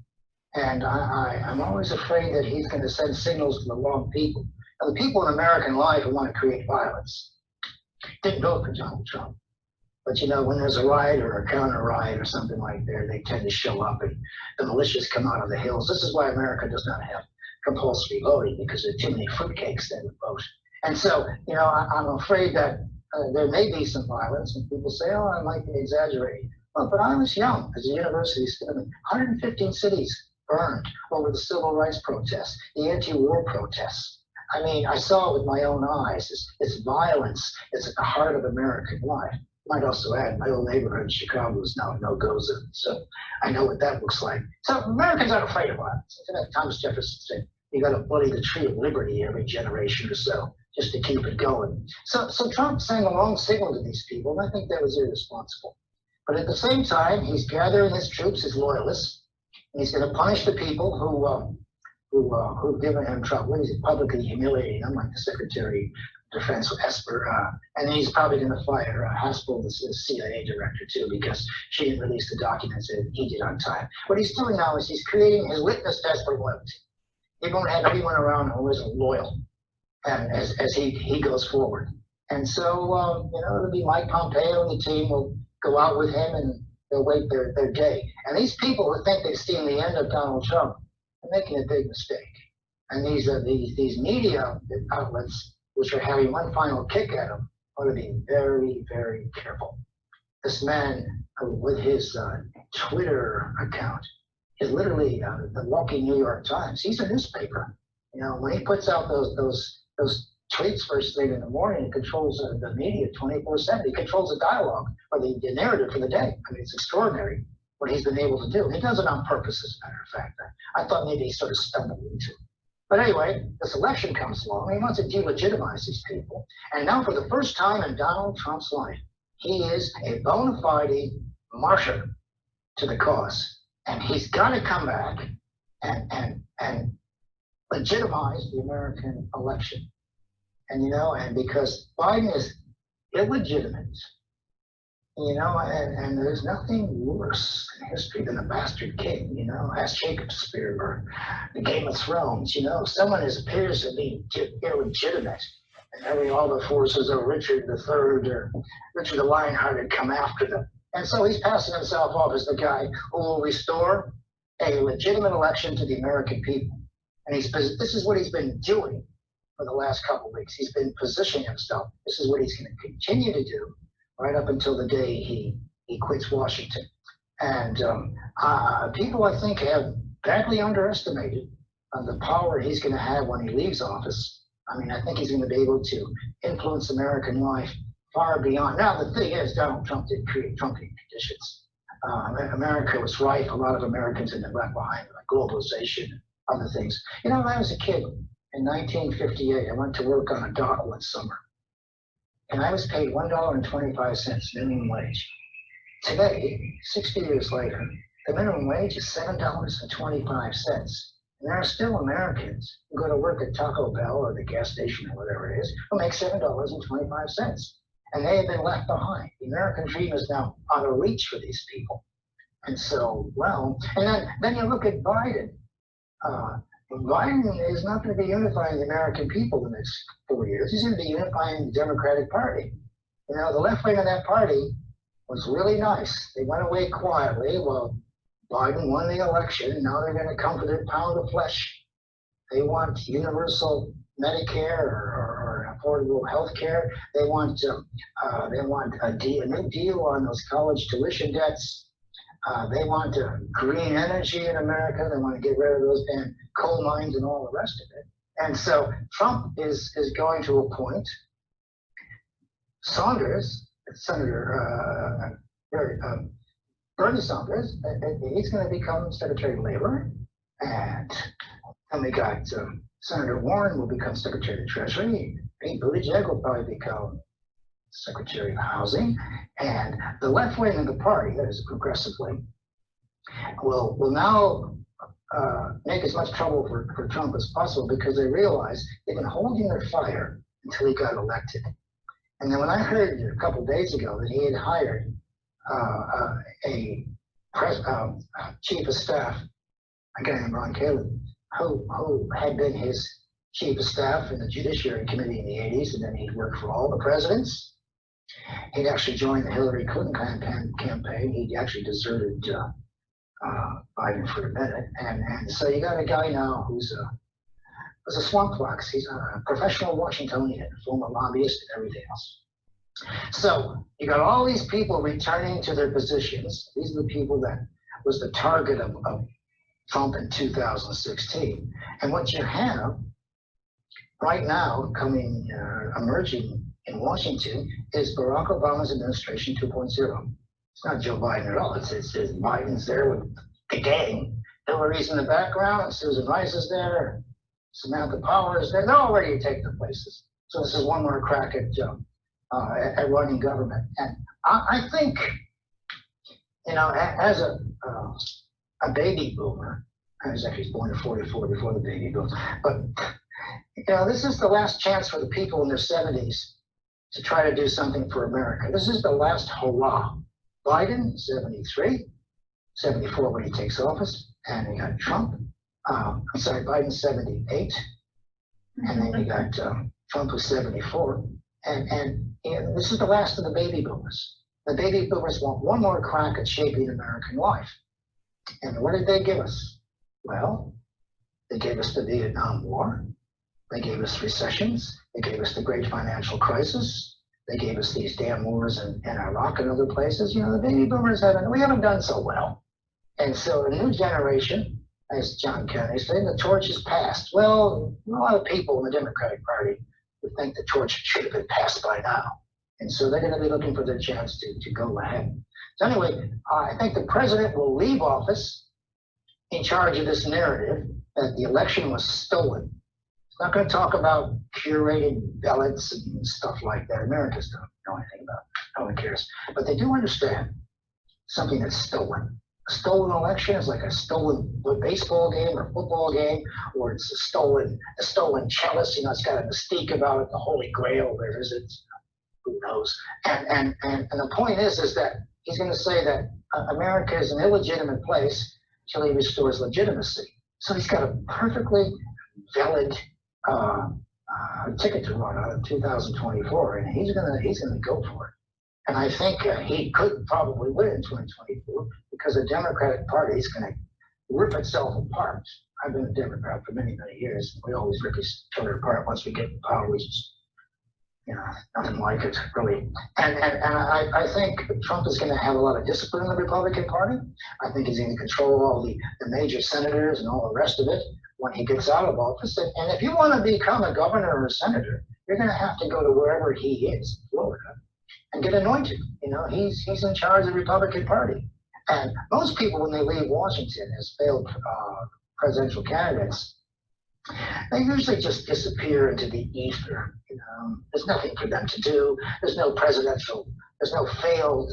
And I'm always afraid that he's going to send signals to the wrong people. Now, the people in American life who want to create violence didn't vote for Donald Trump. But you know, when there's a riot or a counter riot or something like that, they tend to show up and the militias come out of the hills. This is why America does not have compulsory voting, because there are too many fruitcakes that would vote. And so, you know, I'm afraid that there may be some violence, and people say, oh, I might be exaggerating. Well, but I was young as a university student. 115 cities burned over the civil rights protests, the anti-war protests. I mean, I saw it with my own eyes. It's violence. It's at the heart of American life. I might also add, my old neighborhood in Chicago is now a no-go zone, so I know what that looks like. So Americans aren't afraid of violence. Thomas Jefferson said, you got to bloody the tree of liberty every generation or so, just to keep it going. So Trump sent a wrong signal to these people, and I think that was irresponsible. But at the same time, he's gathering his troops, his loyalists, and he's going to punish the people who've given him trouble. He's publicly humiliating them, like the Secretary of Defense Esper, and then he's probably going to fire Haspel, the CIA director, too, because she didn't release the documents that he did on time. What he's doing now is he's creating his litmus test for loyalty. He won't have anyone around who isn't loyal, and as he goes forward. And so, you know, it'll be Mike Pompeo and the team will go out with him and they'll wait their day. And these people who think they've seen the end of Donald Trump are making a big mistake. And these media outlets, which are having one final kick at him, ought to be very, very careful. This man with his Twitter account is literally the walking New York Times. He's a newspaper. You know, when he puts out those tweets first thing in the morning, he controls the media 24/7. He controls the dialogue or the narrative for the day. I mean, it's extraordinary what he's been able to do. He does it on purpose, as a matter of fact. I thought maybe he sort of stumbled into it. But anyway, this election comes along. He wants to delegitimize these people. And now, for the first time in Donald Trump's life, he is a bona fide martyr to the cause. And he's got to come back and legitimize the American election. And, you know, and because Biden is illegitimate, you know, and there's nothing worse in history than a bastard king, you know, ask Shakespeare or the Game of Thrones, you know, someone appears to be illegitimate, and all the forces of Richard III or Richard the Lionhearted come after them. And so he's passing himself off as the guy who will restore a legitimate election to the American people. And this is what he's been doing for the last couple of weeks. He's been positioning himself. This is what he's going to continue to do right up until the day he quits Washington. And people, I think, have badly underestimated the power he's going to have when he leaves office. I mean, I think he's going to be able to influence American life far beyond. Now, the thing is, Donald Trump did create Trumpian conditions. America was rife. A lot of Americans had been left behind, like globalization and other things. You know, when I was a kid, in 1958, I went to work on a dock one summer, and I was paid $1.25 minimum wage. Today, 60 years later, the minimum wage is $7.25. And there are still Americans who go to work at Taco Bell or the gas station or whatever it is, who make $7.25. And they have been left behind. The American dream is now out of reach for these people. And so, well, and then you look at Biden. Biden is not going to be unifying the American people the next 4 years. He's going to be unifying the Democratic Party. You know, the left wing of that party was really nice. They went away quietly. Well, Biden won the election. Now they're going to come for their pound of flesh. They want universal Medicare or affordable health care. They want a new deal on those college tuition debts. They want green energy in America. They want to get rid of those damn coal mines and all the rest of it. And so Trump is going to appoint Saunders, Senator Bernie Sanders. He's going to become Secretary of Labor. And then we got Senator Warren will become Secretary of Treasury. Pete Buttigieg will probably become Secretary of Housing. And the left wing of the party, that is progressive wing, will now make as much trouble for Trump as possible because they realize they've been holding their fire until he got elected. And then when I heard a couple of days ago that he had hired a chief of staff, a guy named Ron Kalin, who had been his chief of staff in the Judiciary Committee in the 80s, and then he worked for all the presidents. He'd actually joined the Hillary Clinton campaign. He actually deserted Biden for a minute. And so you got a guy now who's a swamp fox. He's a professional Washingtonian, former lobbyist and everything else. So you got all these people returning to their positions. These are the people that was the target of Trump in 2016. And what you have right now emerging in Washington is Barack Obama's administration 2.0. It's not Joe Biden at all. It's Biden's there with the gang. Hillary's in the background. Susan Rice is there. Samantha Power is there. They're all ready to take their places. So this is one more crack at running government. And I think, you know, as a baby boomer, I was actually born in 44 before the baby boom, but you know, this is the last chance for the people in their 70s to try to do something for America. This is the last hurrah. Biden, 73, 74 when he takes office, and we got Trump. Biden, 78, and then we got Trump, who's 74, and you know, this is the last of the baby boomers. The baby boomers want one more crack at shaping American life. And what did they give us? Well, they gave us the Vietnam War. They gave us recessions. They gave us the great financial crisis. They gave us these damn wars in Iraq and other places. You know, the baby boomers we haven't done so well. And so a new generation, as John Kennedy said, the torch is passed. Well, a lot of people in the Democratic Party would think the torch should have been passed by now. And so they're going to be looking for their chance to go ahead. So anyway, I think the president will leave office in charge of this narrative that the election was stolen. It's not going to talk about curated ballots and stuff like that. Americans don't know anything about it. No one cares. But they do understand something that's stolen. A stolen election is like a stolen baseball game or football game, or it's a stolen chalice. You know, it's got a mystique about it. The Holy Grail, where is it? Who knows? And the point is that he's going to say that America is an illegitimate place till he restores legitimacy. So he's got a perfectly valid ticket to run on in 2024, and he's gonna go for it. And I think he could probably win in 2024 because the Democratic Party is going to rip itself apart. I've been a Democrat for many, many years. We always rip each other apart once we get in power. We just, you know, nothing like it, really. And I think Trump is going to have a lot of discipline in the Republican Party. I think he's going to control all the major senators and all the rest of it when he gets out of office. And if you want to become a governor or a senator, you're going to have to go to wherever he is, Florida, and get anointed. You know, he's in charge of the Republican Party. And most people, when they leave Washington as failed presidential candidates, they usually just disappear into the ether. You know, there's nothing for them to do. There's no failed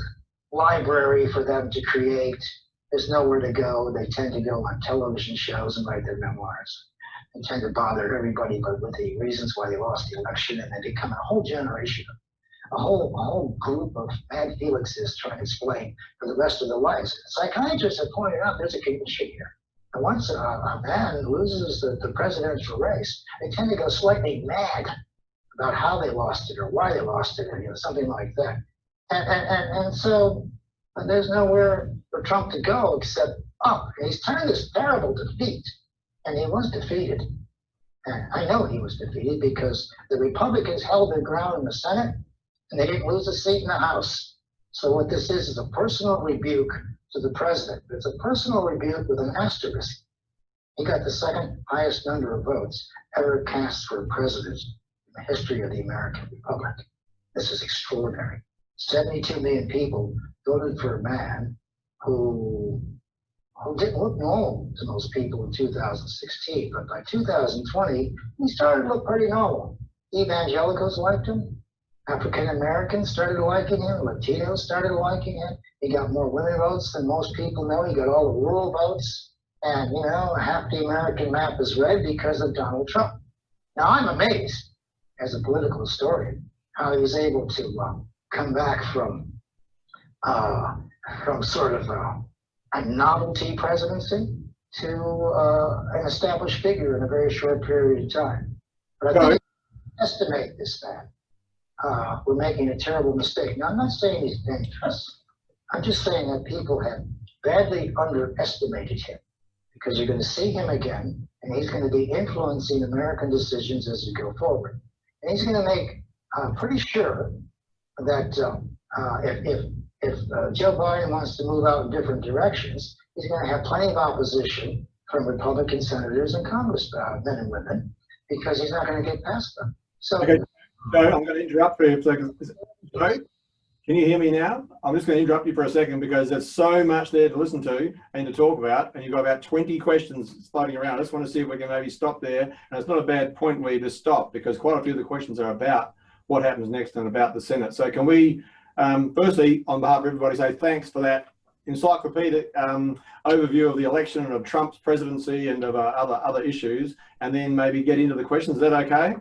library for them to create. There's nowhere to go. They tend to go on television shows and write their memoirs. They tend to bother everybody but with the reasons why they lost the election, and they become a whole generation, a whole group of mad Felixes trying to explain for the rest of their lives. Psychiatrists have pointed out there's a condition here And once a man loses the presidential race, they tend to go slightly mad about how they lost it or why they lost it, or something like that. And so there's nowhere for Trump to go except up. And he's turned this terrible defeat, and he was defeated. And I know he was defeated because the Republicans held their ground in the Senate, and they didn't lose a seat in the House. So what this is a personal rebuke to the president. It's a personal rebuke with an asterisk. He got the second highest number of votes ever cast for a president in the history of the American Republic. This is extraordinary. 72 million people voted for a man who didn't look normal to most people in 2016, but by 2020, he started to look pretty normal. Evangelicals liked him. African Americans started liking him. Latinos started liking him. He got more women votes than most people know. He got all the rural votes. And, half the American map is red because of Donald Trump. Now, I'm amazed, as a political historian, how he was able to come back from sort of a novelty presidency to an established figure in a very short period of time. But I think estimate this man. We're making a terrible mistake. Now, I'm not saying he's dangerous. I'm just saying that people have badly underestimated him, because you're going to see him again, and he's going to be influencing American decisions as we go forward. And he's going to make pretty sure that if Joe Biden wants to move out in different directions, he's going to have plenty of opposition from Republican senators and Congress men and women, because he's not going to get past them. So, okay. So I'm going to interrupt for a second. Sorry? Can you hear me now? I'm just going to interrupt you for a second because there's so much there to listen to and to talk about, and you've got about 20 questions floating around. I just want to see if we can maybe stop there. And it's not a bad point where you just stop, because quite a few of the questions are about what happens next and about the Senate. So can we, firstly, on behalf of everybody, say thanks for that encyclopedic overview of the election and of Trump's presidency and of other issues, and then maybe get into the questions. Is that okay?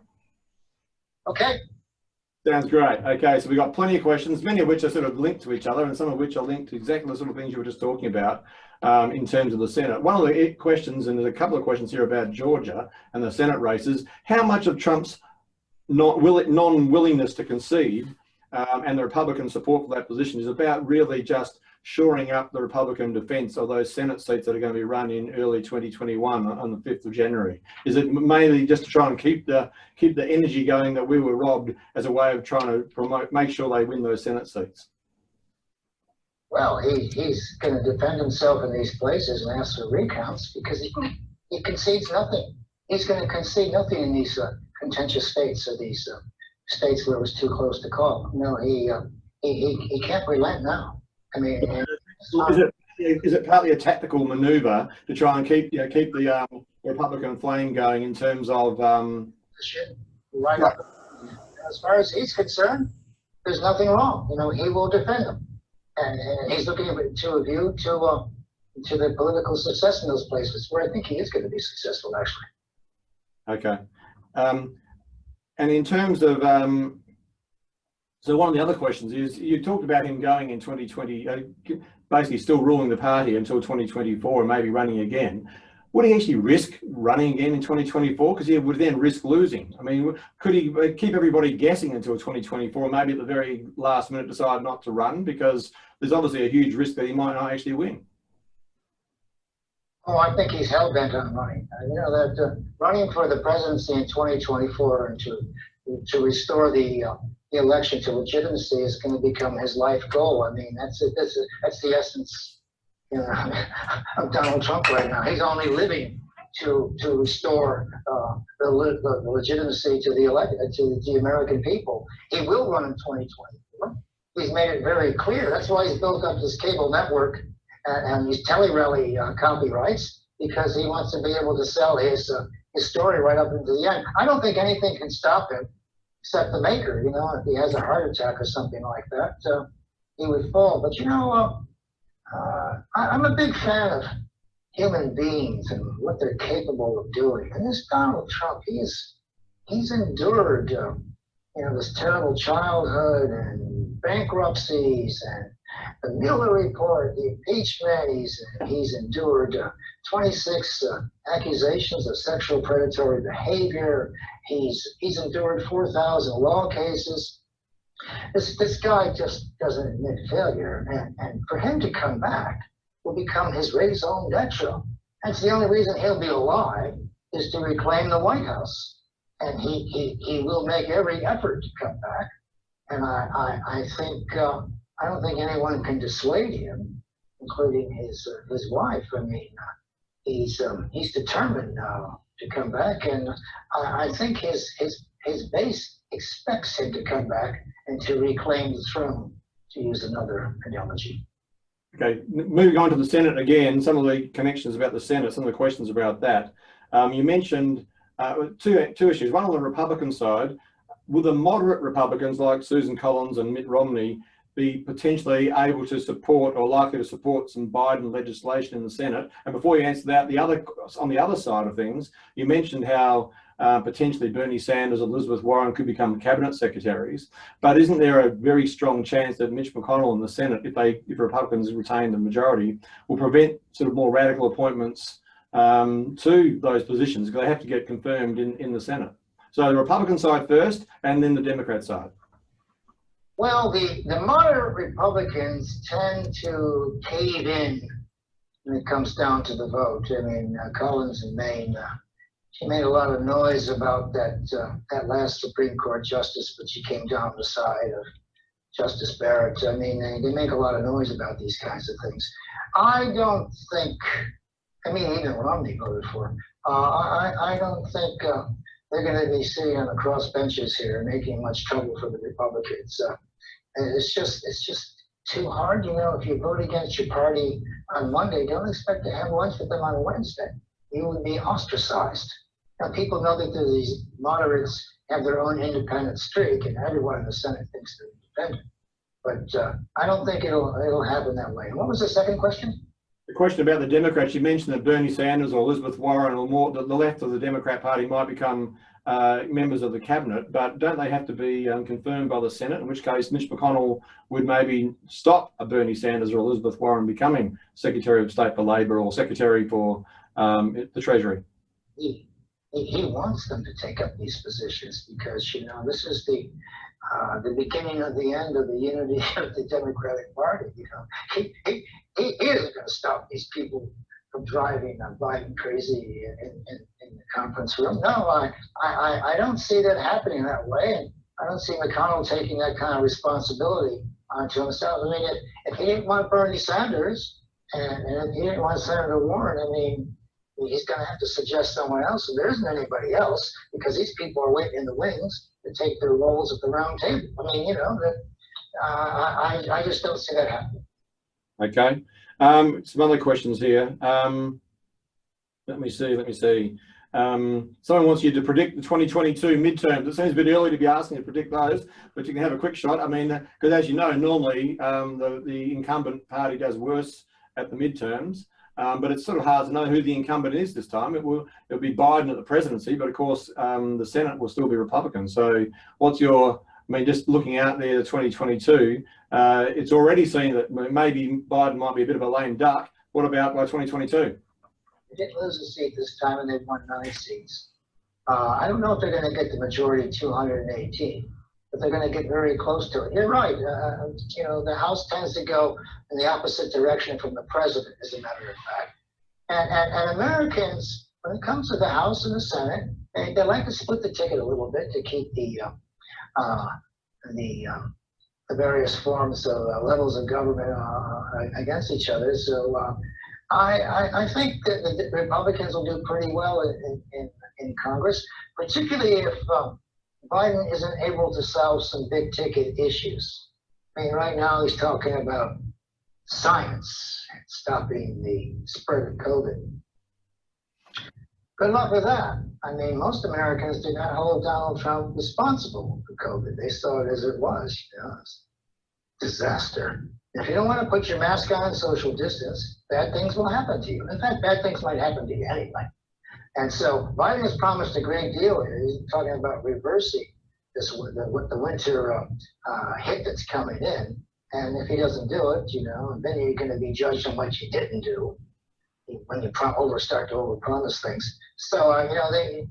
Okay. Sounds great. Okay, so we've got plenty of questions, many of which are sort of linked to each other, and some of which are linked to exactly the sort of things you were just talking about in terms of the Senate. One of the questions, and there's a couple of questions here about Georgia and the Senate races, how much of Trump's non-willingness to concede and the Republican support for that position is about really just shoring up the Republican defence of those Senate seats that are going to be run in early 2021 on the 5th of January? Is it mainly just to try and keep the energy going that we were robbed as a way of trying to make sure they win those Senate seats? Well, he's going to defend himself in these places and ask for recounts because he concedes nothing. He's going to concede nothing in these contentious states, or these states where it was too close to call. No, he can't relent now. I mean, is it partly a tactical maneuver to try and keep the Republican flame going in terms of right up? As far as he's concerned, there's nothing wrong. He will defend them, and he's looking to a view to the political success in those places where I think he is going to be successful, actually. Okay, and in terms of so one of the other questions is, you talked about him going in 2020, basically still ruling the party until 2024 and maybe running again. Would he actually risk running again in 2024? Because he would then risk losing. I mean, could he keep everybody guessing until 2024, maybe at the very last minute decide not to run? Because there's obviously a huge risk that he might not actually win. Oh, I think he's hell-bent on running. That running for the presidency in 2024 and to restore the election to legitimacy is going to become his life goal. I mean, that's the essence of Donald Trump right now. He's only living to restore the legitimacy to the American people. He will run in 2024. He's made it very clear. That's why he's built up this cable network and these tele-rally copyrights, because he wants to be able to sell his story right up into the end. I don't think anything can stop him except the maker. If he has a heart attack or something like that, he would fall. But I'm a big fan of human beings and what they're capable of doing. And this Donald Trump, he's endured this terrible childhood and bankruptcies The Mueller report, the impeachment, he's endured 26 accusations of sexual predatory behavior. He's endured 4,000 law cases. This guy just doesn't admit failure, and for him to come back will become his raison d'etre. That's the only reason he'll be alive, is to reclaim the White House, and he will make every effort to come back. And I think I don't think anyone can dissuade him, including his wife. I mean, he's determined to come back, and I think his base expects him to come back and to reclaim the throne, to use another analogy. Okay, moving on to the Senate again, some of the connections about the Senate, some of the questions about that. You mentioned two issues. One on the Republican side, will the moderate Republicans like Susan Collins and Mitt Romney be potentially able to support or likely to support some Biden legislation in the Senate? And before you answer that, on the other side of things, you mentioned how potentially Bernie Sanders or Elizabeth Warren could become cabinet secretaries, but isn't there a very strong chance that Mitch McConnell in the Senate, if Republicans retain the majority, will prevent sort of more radical appointments to those positions, because they have to get confirmed in the Senate? So the Republican side first, and then the Democrat side. Well, the moderate Republicans tend to cave in when it comes down to the vote. I mean, Collins in Maine, she made a lot of noise about that last Supreme Court justice, but she came down the side of Justice Barrett. I mean, they make a lot of noise about these kinds of things. I don't think, I mean, even Romney voted for him. I don't think they're going to be sitting on the cross benches here making much trouble for the Republicans. It's just too hard. You know, if you vote against your party on Monday, don't expect to have lunch with them on Wednesday. You would be ostracized. Now, people know that these moderates have their own independent streak, and everyone in the Senate thinks they're independent. But I don't think it'll happen that way. And what was the second question? The question about the Democrats, you mentioned that Bernie Sanders or Elizabeth Warren or more the left of the Democrat Party might become members of the cabinet, but don't they have to be confirmed by the Senate, in which case Mitch McConnell would maybe stop a Bernie Sanders or Elizabeth Warren becoming Secretary of State for Labor or Secretary for the Treasury? He wants them to take up these positions because, you know, this is the beginning of the end of the unity of the Democratic Party. You know, he isn't going to stop these people from driving Biden crazy in the conference room. No, I don't see that happening that way, and I don't see McConnell taking that kind of responsibility onto himself. I mean, if he didn't want Bernie Sanders and if he didn't want Senator Warren, I mean, he's going to have to suggest someone else, and there isn't anybody else because these people are waiting in the wings to take their roles at the round table. I mean, you know, I just don't see that happening. Okay. Some other questions here. Let me see. Someone wants you to predict the 2022 midterms. It seems a bit early to be asking to predict those, but you can have a quick shot. I mean, because as you know, normally the incumbent party does worse at the midterms. But it's sort of hard to know who the incumbent is this time. It'll be Biden at the presidency, but of course the Senate will still be Republican. So what's your, I mean, just looking out there to 2022, it's already seen that maybe Biden might be a bit of a lame duck. What about by 2022? They didn't lose a seat this time, and they've won 9 seats. I don't know if they're going to get the majority 218, but they're going to get very close to it. You're right. You know, the House tends to go in the opposite direction from the president, as a matter of fact. And Americans, when it comes to the House and the Senate, they like to split the ticket a little bit to keep the various forms of levels of government against each other. So I think that the Republicans will do pretty well in Congress, particularly if Biden isn't able to solve some big ticket issues. I mean, right now he's talking about science and stopping the spread of COVID. Good luck with that. I mean, most Americans did not hold Donald Trump responsible for COVID. They saw it as it was, you know, disaster. If you don't want to put your mask on and social distance, bad things will happen to you. In fact, bad things might happen to you anyway. And so Biden has promised a great deal here. He's talking about reversing the winter hit that's coming in. And if he doesn't do it, then you're going to be judged on what you didn't do when you start to overpromise things. So,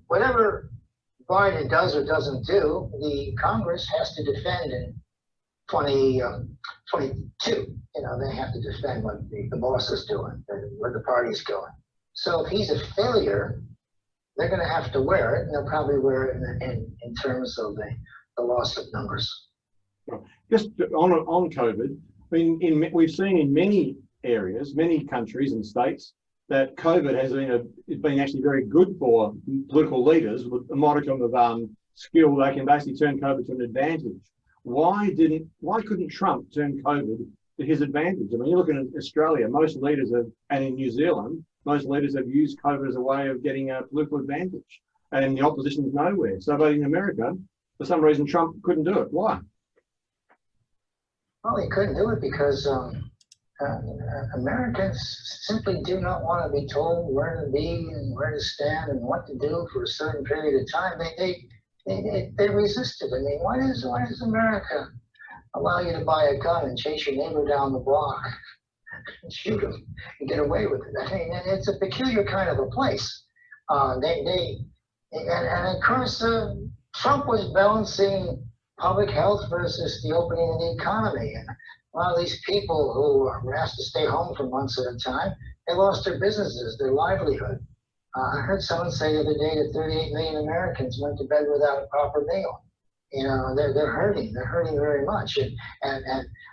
whatever Biden does or doesn't do, the Congress has to defend in 2022. They have to defend what the boss is doing, where the party's going. So if he's a failure, they're going to have to wear it, and they'll probably wear it in terms of the loss of numbers. Just on COVID, we've seen in many areas, many countries and states, that COVID has been actually very good for political leaders with a modicum of skill. They can basically turn COVID to an advantage. Why couldn't Trump turn COVID to his advantage? I mean, you look at Australia, most leaders and in New Zealand, most leaders have used COVID as a way of getting a political advantage, and the opposition is nowhere. So, but in America, for some reason, Trump couldn't do it. Why? Well, he couldn't do it because Americans simply do not want to be told where to be and where to stand and what to do for a certain period of time. They resisted. I mean, why does America allow you to buy a gun and chase your neighbor down the block and shoot him and get away with it? I mean, it's a peculiar kind of a place. And of course, Trump was balancing public health versus the opening of the economy. And a lot of these people who were asked to stay home for months at a time, they lost their businesses, their livelihood. I heard someone say the other day that 38 million Americans went to bed without a proper meal. They're hurting. They're hurting very much. And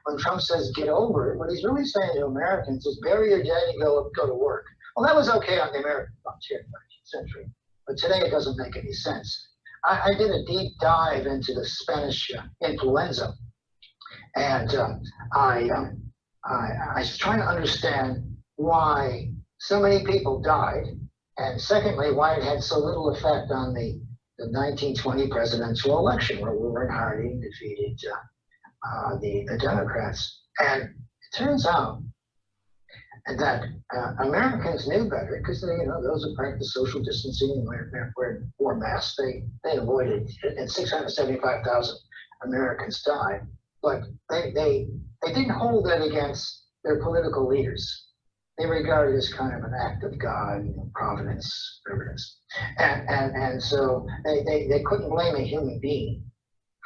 when Trump says get over it, what he's really saying to Americans is bury your dead and go to work. Well, that was okay on the American frontier in the 19th century, but today it doesn't make any sense. I did a deep dive into the Spanish influenza, and I was trying to understand why so many people died, and secondly, why it had so little effect on the 1920 presidential election, where Warren Harding defeated the Democrats. And it turns out that Americans knew better because those who practiced social distancing and wore masks, they avoided it, and 675,000 Americans died. But they didn't hold that against their political leaders. They regarded it as kind of an act of God, providence, whatever it is. And so they couldn't blame a human being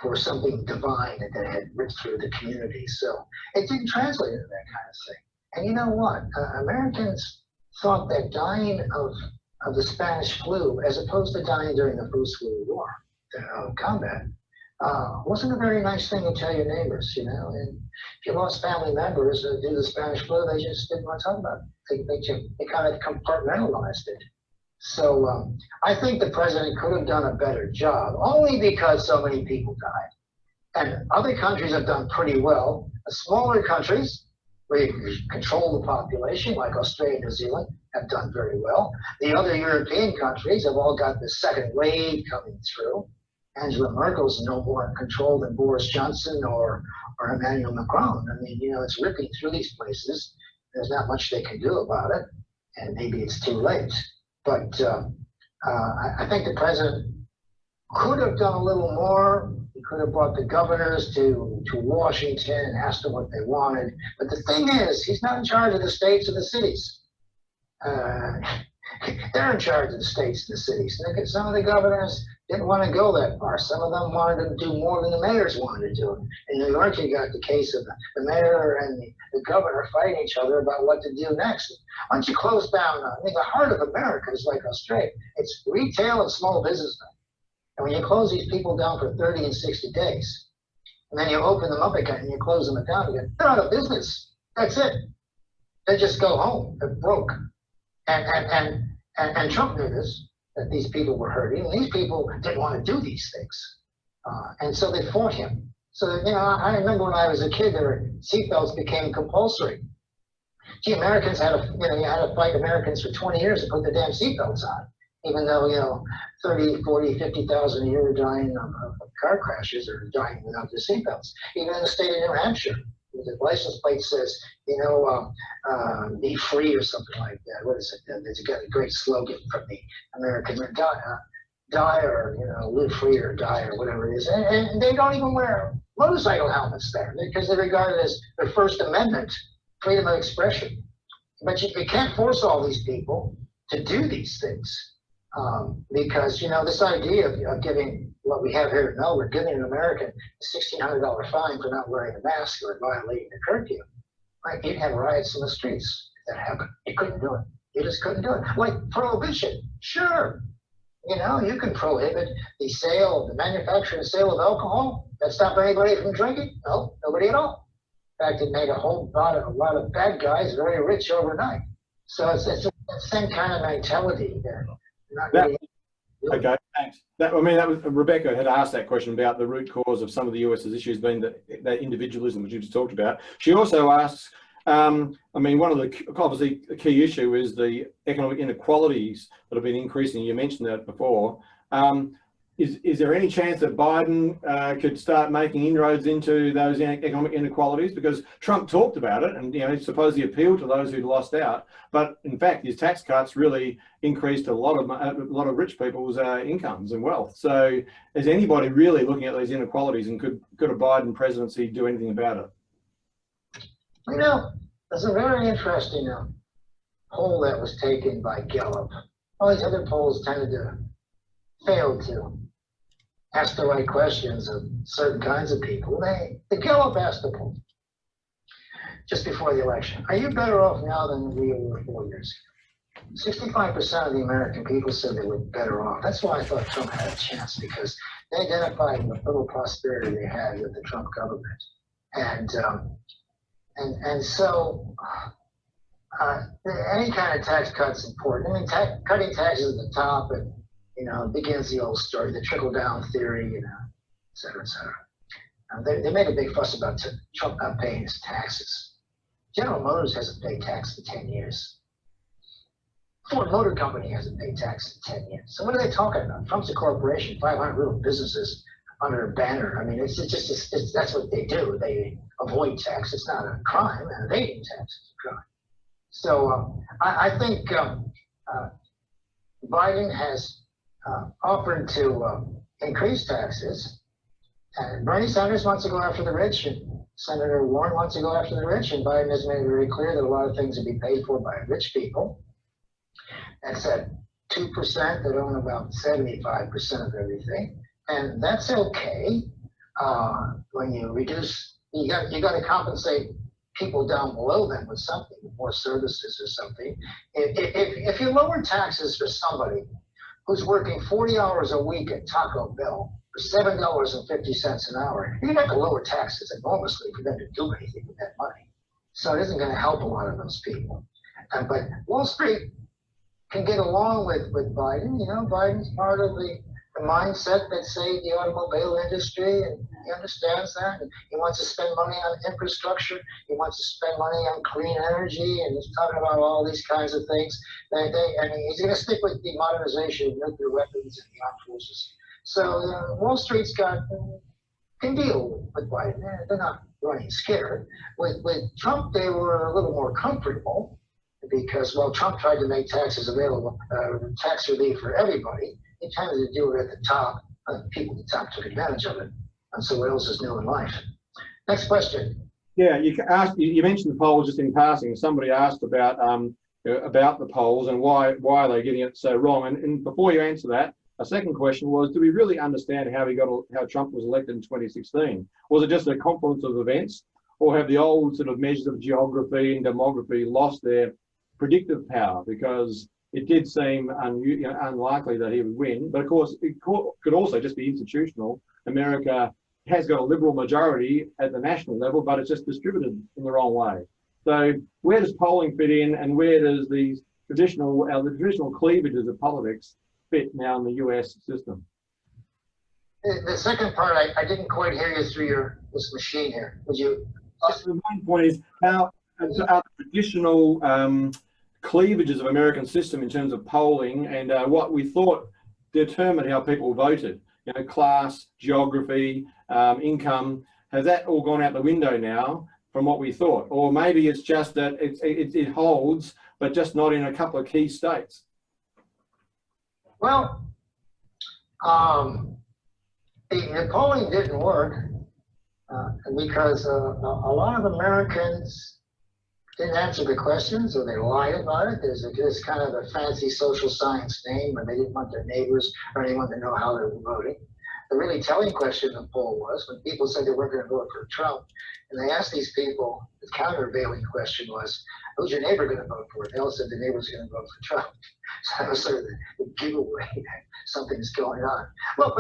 for something divine that they had ripped through the community. So it didn't translate into that kind of thing. And you know what? Americans thought that dying of the Spanish flu, as opposed to dying during the First World War, combat, wasn't a very nice thing to tell your neighbors, And if you lost family members due to the Spanish flu, they just didn't want to talk about it. They kind of compartmentalized it. So I think the president could have done a better job, only because so many people died. And other countries have done pretty well. The smaller countries, where you control the population, like Australia and New Zealand, have done very well. The other European countries have all got the second wave coming through. Angela Merkel's no more in control than Boris Johnson or Emmanuel Macron. I mean, it's ripping through these places. There's not much they can do about it, and maybe it's too late. But I think the president could have done a little more. He could have brought the governors to Washington and asked them what they wanted. But the thing is, he's not in charge of the states or the cities. They're in charge of the states and the cities. Some of the governors didn't want to go that far. Some of them wanted to do more than the mayors wanted to do. In New York, you got the case of the mayor and the governor fighting each other about what to do next. Once you close down, the heart of America is like Australia. It's retail and small business. And when you close these people down for 30 and 60 days, and then you open them up again and you close them down again, they're out of business. That's it. They just go home. They're broke. And Trump knew this, that these people were hurting, and these people didn't want to do these things. And so they fought him. So, I remember when I was a kid, seatbelts became compulsory. Gee, Americans had you had to fight Americans for 20 years to put the damn seatbelts on, even though, 30, 40, 50,000 a year are dying of car crashes or dying without their seatbelts. Even in the state of New Hampshire, the license plate says, be free or something like that. What is it? It's got a great slogan from the American die, you know, live free or die or whatever it is. And they don't even wear motorcycle helmets there because they regard it as their First Amendment freedom of expression. But you can't force all these people to do these things because, you know, this idea of giving what we have here at Melbourne, giving an American a $1,600 fine for not wearing a mask or violating the curfew, right? You'd have riots in the streets if that happened. You couldn't do it. You just couldn't do it. Like prohibition, sure. You know, you can prohibit the sale, the manufacture and sale of alcohol. That stop anybody from drinking? No, nobody at all. In fact, it made a lot of bad guys very rich overnight. So it's the same kind of mentality there. Okay, thanks. I mean, that was Rebecca had asked that question about the root cause of some of the US's issues being that individualism, which you just talked about. She also asks, I mean, one of the obviously a key issue is the economic inequalities that have been increasing. You mentioned that before. Is there any chance that Biden could start making inroads into those economic inequalities? Because Trump talked about it, and you know, he supposedly appealed to those who'd lost out. But in fact, his tax cuts really increased a lot of rich people's incomes and wealth. So, is anybody really looking at these inequalities, and could a Biden presidency do anything about it? You know, there's a very interesting poll that was taken by Gallup. All these other polls tended to fail to ask the right questions of certain kinds of people. The Gallup asked the poll just before the election, are you better off now than we were 4 years ago? 65% of the American people said they were better off. That's why I thought Trump had a chance, because they identified the little prosperity they had with the Trump government. And so any kind of tax cut's important. I mean, cutting taxes at the top, and you know, begins the old story, the trickle-down theory, you know, et cetera, et cetera. They made a big fuss about Trump not paying his taxes. General Motors hasn't paid tax in 10 years. Ford Motor Company hasn't paid tax in 10 years. So what are they talking about? Trump's a corporation, 500 little businesses under a banner. I mean, that's what they do. They avoid tax. It's not a crime, and evading tax is a crime. So I think Biden has offered to increase taxes, and Bernie Sanders wants to go after the rich, and Senator Warren wants to go after the rich, and Biden has made it very clear that a lot of things will be paid for by rich people. That's at 2% that own about 75% of everything, and that's okay. When you reduce, you got to compensate people down below them with something, more services or something. If you lower taxes for somebody who's working 40 hours a week at Taco Bell for $7.50 an hour, you're not going to lower taxes enormously for them to do anything with that money. So it isn't going to help a lot of those people. But Wall Street can get along with Biden. You know, Biden's part of the mindset that saved the automobile industry, and he understands that. And he wants to spend money on infrastructure. He wants to spend money on clean energy, and he's talking about all these kinds of things. And he's going to stick with the modernization of nuclear weapons and the armed forces. So Wall Street's can deal with Biden. They're not running scared. With Trump, they were a little more comfortable because, well, Trump tried to make taxes available, tax relief for everybody. He tended to do it at the top. People at the top took advantage of it. And so what else is new in life? Next question. Yeah, you mentioned the polls just in passing. Somebody asked about the polls and why are they getting it so wrong. And before you answer that, a second question was, do we really understand how Trump was elected in 2016? Was it just a confluence of events, or have the old sort of measures of geography and demography lost their predictive power? Because it did seem unlikely that he would win, but of course it could also just be institutional. America has got a liberal majority at the national level, but it's just distributed in the wrong way. So where does polling fit in, and where does the traditional cleavages of politics fit now in the US system? The second part, I didn't quite hear you through this machine here. Would you? The main point is how are the traditional cleavages of American system in terms of polling and what we thought determined how people voted, you know, class, geography, income, has that all gone out the window now from what we thought? Or maybe it's just that it holds, but just not in a couple of key states. Well, The polling didn't work because a lot of Americans didn't answer the questions, or they lied about it. There's this kind of a fancy social science name, and they didn't want their neighbors or anyone to know how they were voting. The really telling question in the poll was when people said they weren't going to vote for Trump, and they asked these people, the countervailing question was, who's your neighbor going to vote for? They all said the neighbor's going to vote for Trump. So that was sort of the giveaway that something's going on. Look,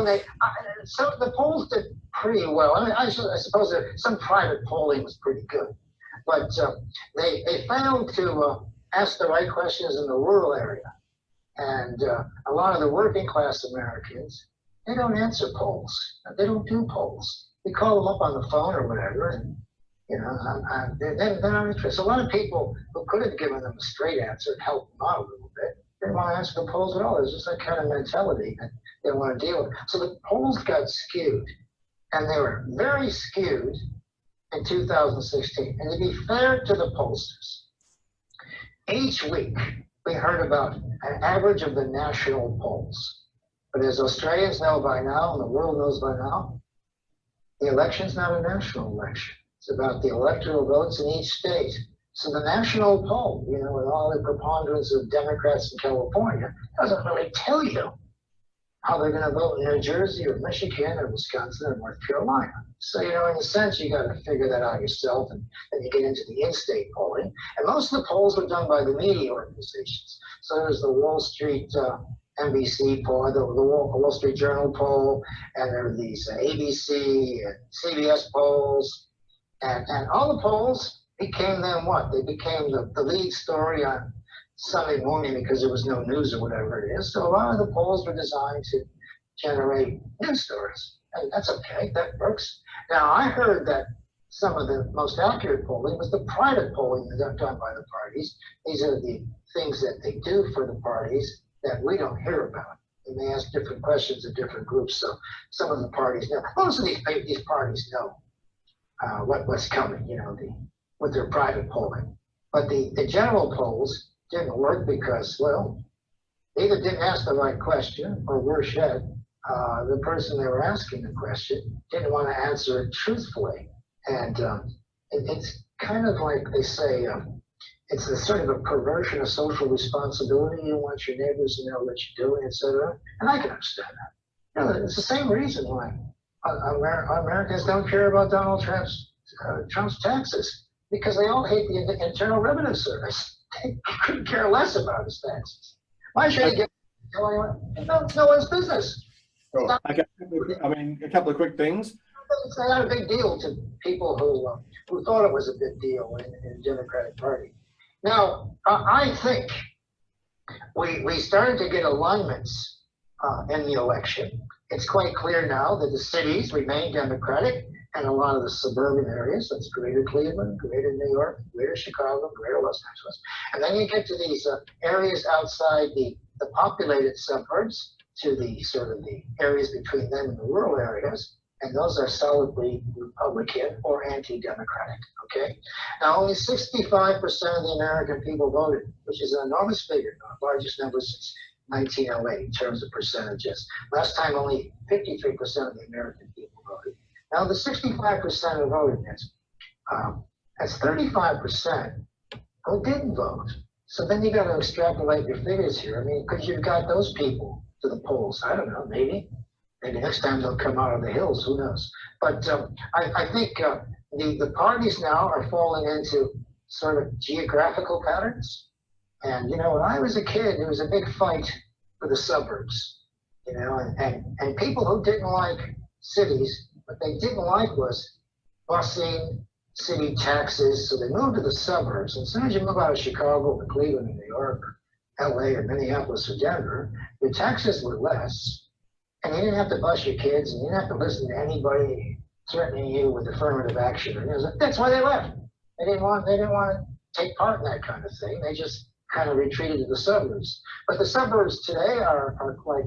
so the polls did pretty well. I mean, I suppose that some private polling was pretty good, but they failed to ask the right questions in the rural area. And a lot of the working class Americans, they don't answer polls. They don't do polls. We call them up on the phone or whatever, and they're not interested. A lot of people who could have given them a straight answer and helped them out a little bit didn't want to answer the polls at all. There's just that kind of mentality that they don't want to deal with. So the polls got skewed, and they were very skewed in 2016. And to be fair to the pollsters, each week we heard about an average of the national polls. But as Australians know by now, and the world knows by now, the election's not a national election. It's about the electoral votes in each state. So the national poll, with all the preponderance of Democrats in California, doesn't really tell you how they're going to vote in New Jersey or Michigan or Wisconsin or North Carolina. So, in a sense, you got to figure that out yourself, and then you get into the in-state polling. And most of the polls were done by the media organizations. So there's the Wall Street NBC poll, the Wall Street Journal poll, and there are these ABC and CBS polls, and all the polls became then what? They became the lead story on Sunday morning because there was no news or whatever it is. So a lot of the polls were designed to generate news stories, and that's okay, that works. Now, I heard that some of the most accurate polling was the private polling done by the parties. These are the things that they do for the parties that we don't hear about. And they ask different questions of different groups. So some of the parties know. Most of these parties know what's coming, with their private polling. But the general polls didn't work because, well, they either didn't ask the right question, or worse yet, the person they were asking the question didn't want to answer it truthfully. And it's kind of like they say, it's a sort of a perversion of social responsibility. You want your neighbors to know what you're doing, etc. And I can understand that. It's the same reason why Americans don't care about Donald Trump's taxes, because they all hate the Internal Revenue Service. They couldn't care less about his taxes. Why should he get it's no one's business. Sure. Okay. I mean, a couple of quick things. It's not a big deal to people who thought it was a big deal in the Democratic Party. Now, I think we started to get alignments in the election. It's quite clear now that the cities remain Democratic, and a lot of the suburban areas, that's Greater Cleveland, Greater New York, Greater Chicago, Greater Los Angeles. And then you get to these areas outside the populated suburbs, to the sort of the areas between them and the rural areas, and those are solidly Republican or anti-democratic, okay? Now, only 65% of the American people voted, which is an enormous figure, the largest number since 1908 in terms of percentages. Last time, only 53% of the American people voted. Now, the 65% who voted, that's 35% who didn't vote. So then you got to extrapolate your figures here. I mean, because you've got those people to the polls. I don't know, maybe next time they'll come out of the hills, who knows? But I think the parties now are falling into sort of geographical patterns. And, when I was a kid, there was a big fight for the suburbs, and people who didn't like cities, what they didn't like was busing, city taxes, so they moved to the suburbs. And as soon as you move out of Chicago or Cleveland or New York, or LA or Minneapolis or Denver, your taxes were less, and you didn't have to bus your kids, and you didn't have to listen to anybody threatening you with affirmative action. And that's why they left. They didn't want to take part in that kind of thing. They just kind of retreated to the suburbs. But the suburbs today are quite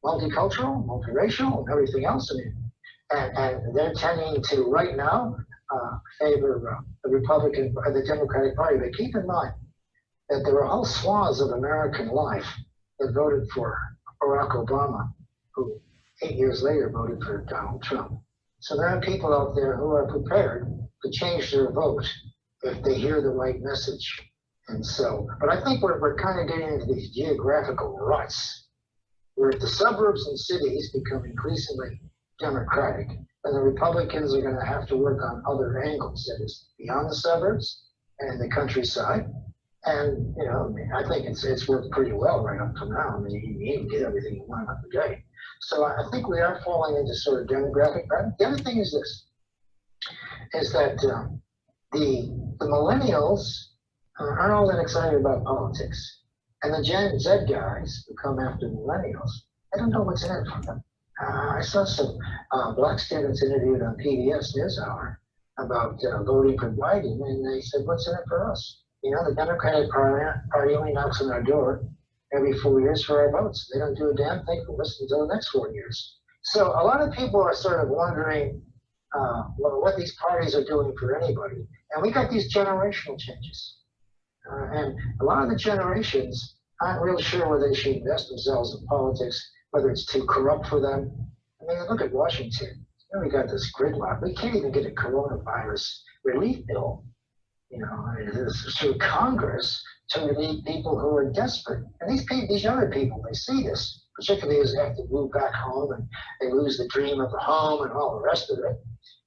multicultural, multiracial, and everything else. And they're tending to right now favor the Democratic Party. But keep in mind that there are whole swaths of American life that voted for Barack Obama who 8 years later voted for Donald Trump. So there are people out there who are prepared to change their vote if they hear the right message. And so, but I think we're kind of getting into these geographical ruts where the suburbs and cities become increasingly Democratic, and the Republicans are going to have to work on other angles, that is, beyond the suburbs and the countryside. And, you know, I mean, I think it's worked pretty well right up to now. I mean, you can get everything you want every day. So I think we are falling into sort of demographic patterns. The other thing is this, is that the millennials aren't all that excited about politics. And the Gen Z guys who come after millennials, I don't know what's in it for them. I saw some black students interviewed on PBS NewsHour about voting for Biden, and they said, what's in it for us? You know, the Democratic Party only knocks on our door every 4 years for our votes. They don't do a damn thing for us until the next 4 years. So a lot of people are sort of wondering what these parties are doing for anybody. And we got these generational changes. And a lot of the generations aren't real sure whether they should invest themselves in politics, whether it's too corrupt for them. I mean, look at Washington. You know, we got this gridlock. We can't even get a coronavirus relief bill, you know, through Congress to relieve people who are desperate. And these younger people, they see this, particularly as they have to move back home and they lose the dream of the home and all the rest of it.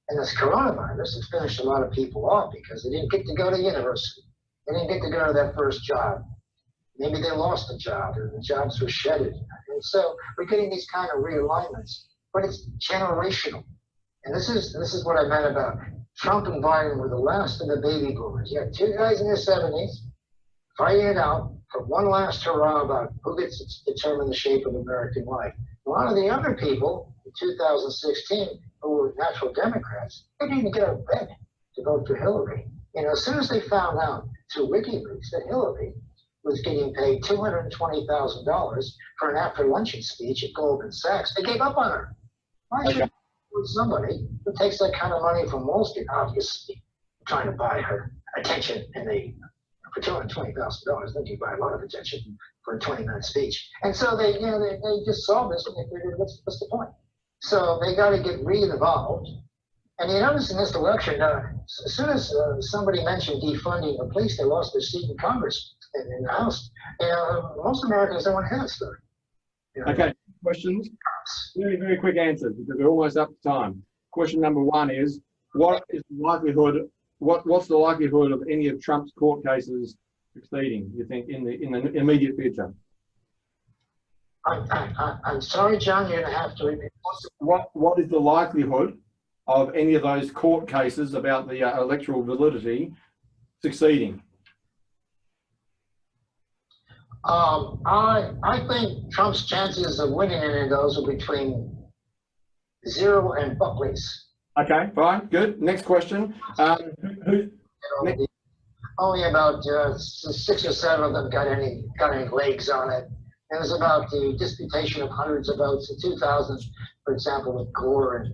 And this coronavirus has finished a lot of people off because they didn't get to go to university. They didn't get to go to their first job. Maybe they lost a job or the jobs were shedded. And so we're getting these kind of realignments, but it's generational. And this is what I meant about Trump and Biden were the last of the baby boomers. You had two guys in their 70s fighting it out for one last hurrah about who gets to determine the shape of American life. A lot of the younger people in 2016 who were natural Democrats, they didn't even get out of bed to vote for Hillary. You know, as soon as they found out through WikiLeaks that Hillary was getting paid $220,000 for an after-luncheon speech at Goldman Sachs, they gave up on her. Why should somebody who takes that kind of money from Wall Street, obviously, trying to buy her attention for $220,000, then you buy a lot of attention for a 20-minute speech. And so they just saw this and they figured, what's the point? So they got to get re-involved. And you notice in this election, as soon as somebody mentioned defunding the police, they lost their seat in Congress, in the House. You know, most Americans don't want to hear that story. You know, Okay, questions? Very, very quick answers because we're almost up to time. Question number one is, what's the likelihood of any of Trump's court cases succeeding, you think, in the immediate future? I'm sorry, John, you're going to have to repeat. What is the likelihood of any of those court cases about the electoral validity succeeding? I think Trump's chances of winning any of those are between 0 and Buckley's. Okay, fine, good. Next question. Only about 6 or 7 of them got any legs on it. It was about the disputation of hundreds of votes in 2000, for example, with Gore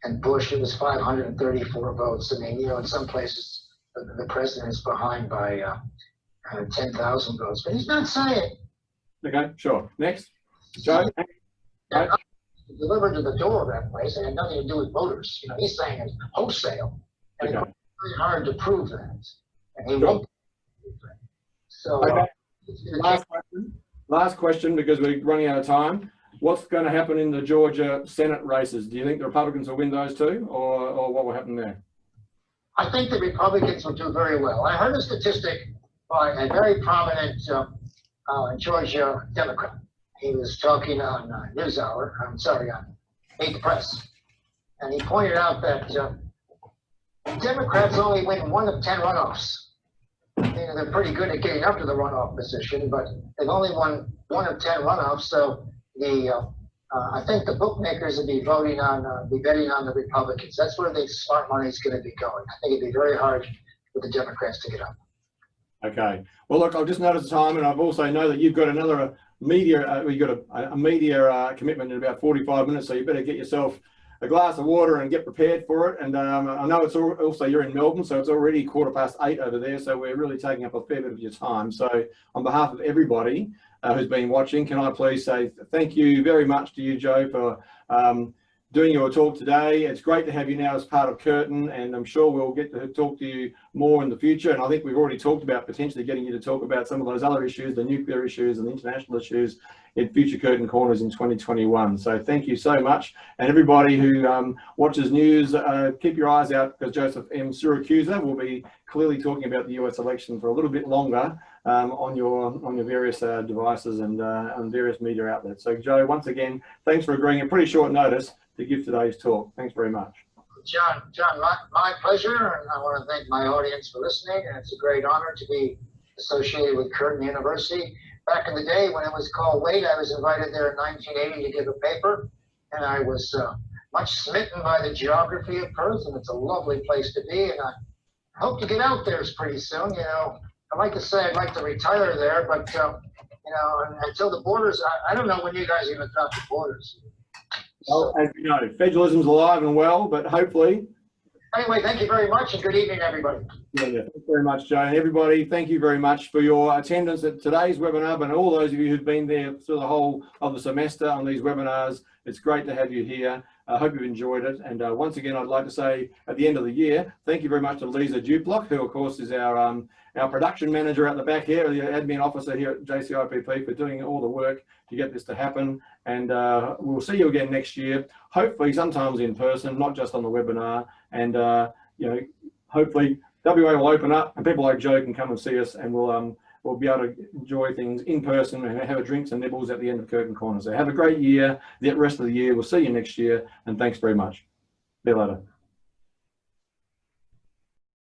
and Bush. It was 534 votes. I mean, you know, in some places the president is behind by 10,000 votes, but he's not saying. Okay, sure. Next. Joe. Right. Delivered to the door of that place. It had nothing to do with voters. You know, he's saying it's wholesale, and it's very hard to prove that. And he won't prove that. So, okay. Last question, because we're running out of time. What's going to happen in the Georgia Senate races? Do you think the Republicans will win those two, or what will happen there? I think the Republicans will do very well. I heard a statistic by a very prominent Georgia Democrat. He was talking on NewsHour, on Meet the Press, and he pointed out that Democrats only win 1 of 10 runoffs. You know, they're pretty good at getting up to the runoff position, but they've only won 1 of 10 runoffs. So I think the bookmakers will be betting on the Republicans. That's where the smart money is going to be going. I think it'd be very hard for the Democrats to get up. Okay. Well, look, I've just noticed the time, and I've also know that you've got another media. You've got a media commitment in about 45 minutes, so you better get yourself a glass of water and get prepared for it. And I know it's also you're in Melbourne, so it's already 8:15 over there. So we're really taking up a fair bit of your time. So on behalf of everybody who's been watching, can I please say thank you very much to you, Joe, for doing your talk today. It's great to have you now as part of Curtin, and I'm sure we'll get to talk to you more in the future. And I think we've already talked about potentially getting you to talk about some of those other issues, the nuclear issues and the international issues in future Curtin Corners in 2021. So thank you so much. And everybody who watches news, keep your eyes out, because Joseph M. Siracusa will be clearly talking about the US election for a little bit longer on your various devices and on various media outlets. So Joe, once again, thanks for agreeing at pretty short notice to give today's talk. Thanks very much. John, my pleasure, and I want to thank my audience for listening, and it's a great honor to be associated with Curtin University. Back in the day when it was called Wade, I was invited there in 1980 to give a paper, and I was much smitten by the geography of Perth, and it's a lovely place to be, and I hope to get out there pretty soon. You know, I'd like to say I'd like to retire there, but you know, until the borders, I don't know when you guys are going to drop the borders. Well, as you know, federalism's alive and well, but hopefully. Anyway, thank you very much, and good evening, everybody. Yeah, thanks very much, Joe. And everybody, thank you very much for your attendance at today's webinar, and all those of you who've been there through the whole of the semester on these webinars. It's great to have you here. I hope you've enjoyed it. And once again, I'd like to say at the end of the year, thank you very much to Lisa Duplock, who of course is our production manager at the back here, the admin officer here at JCIPP, for doing all the work to get this to happen. And we'll see you again next year, hopefully sometimes in person, not just on the webinar. And you know, hopefully WA will open up and people like Joe can come and see us, and we'll be able to enjoy things in person and have a drinks and nibbles at the end of Curtin Corner. So have a great year, the rest of the year. We'll see you next year, and thanks very much. See you later.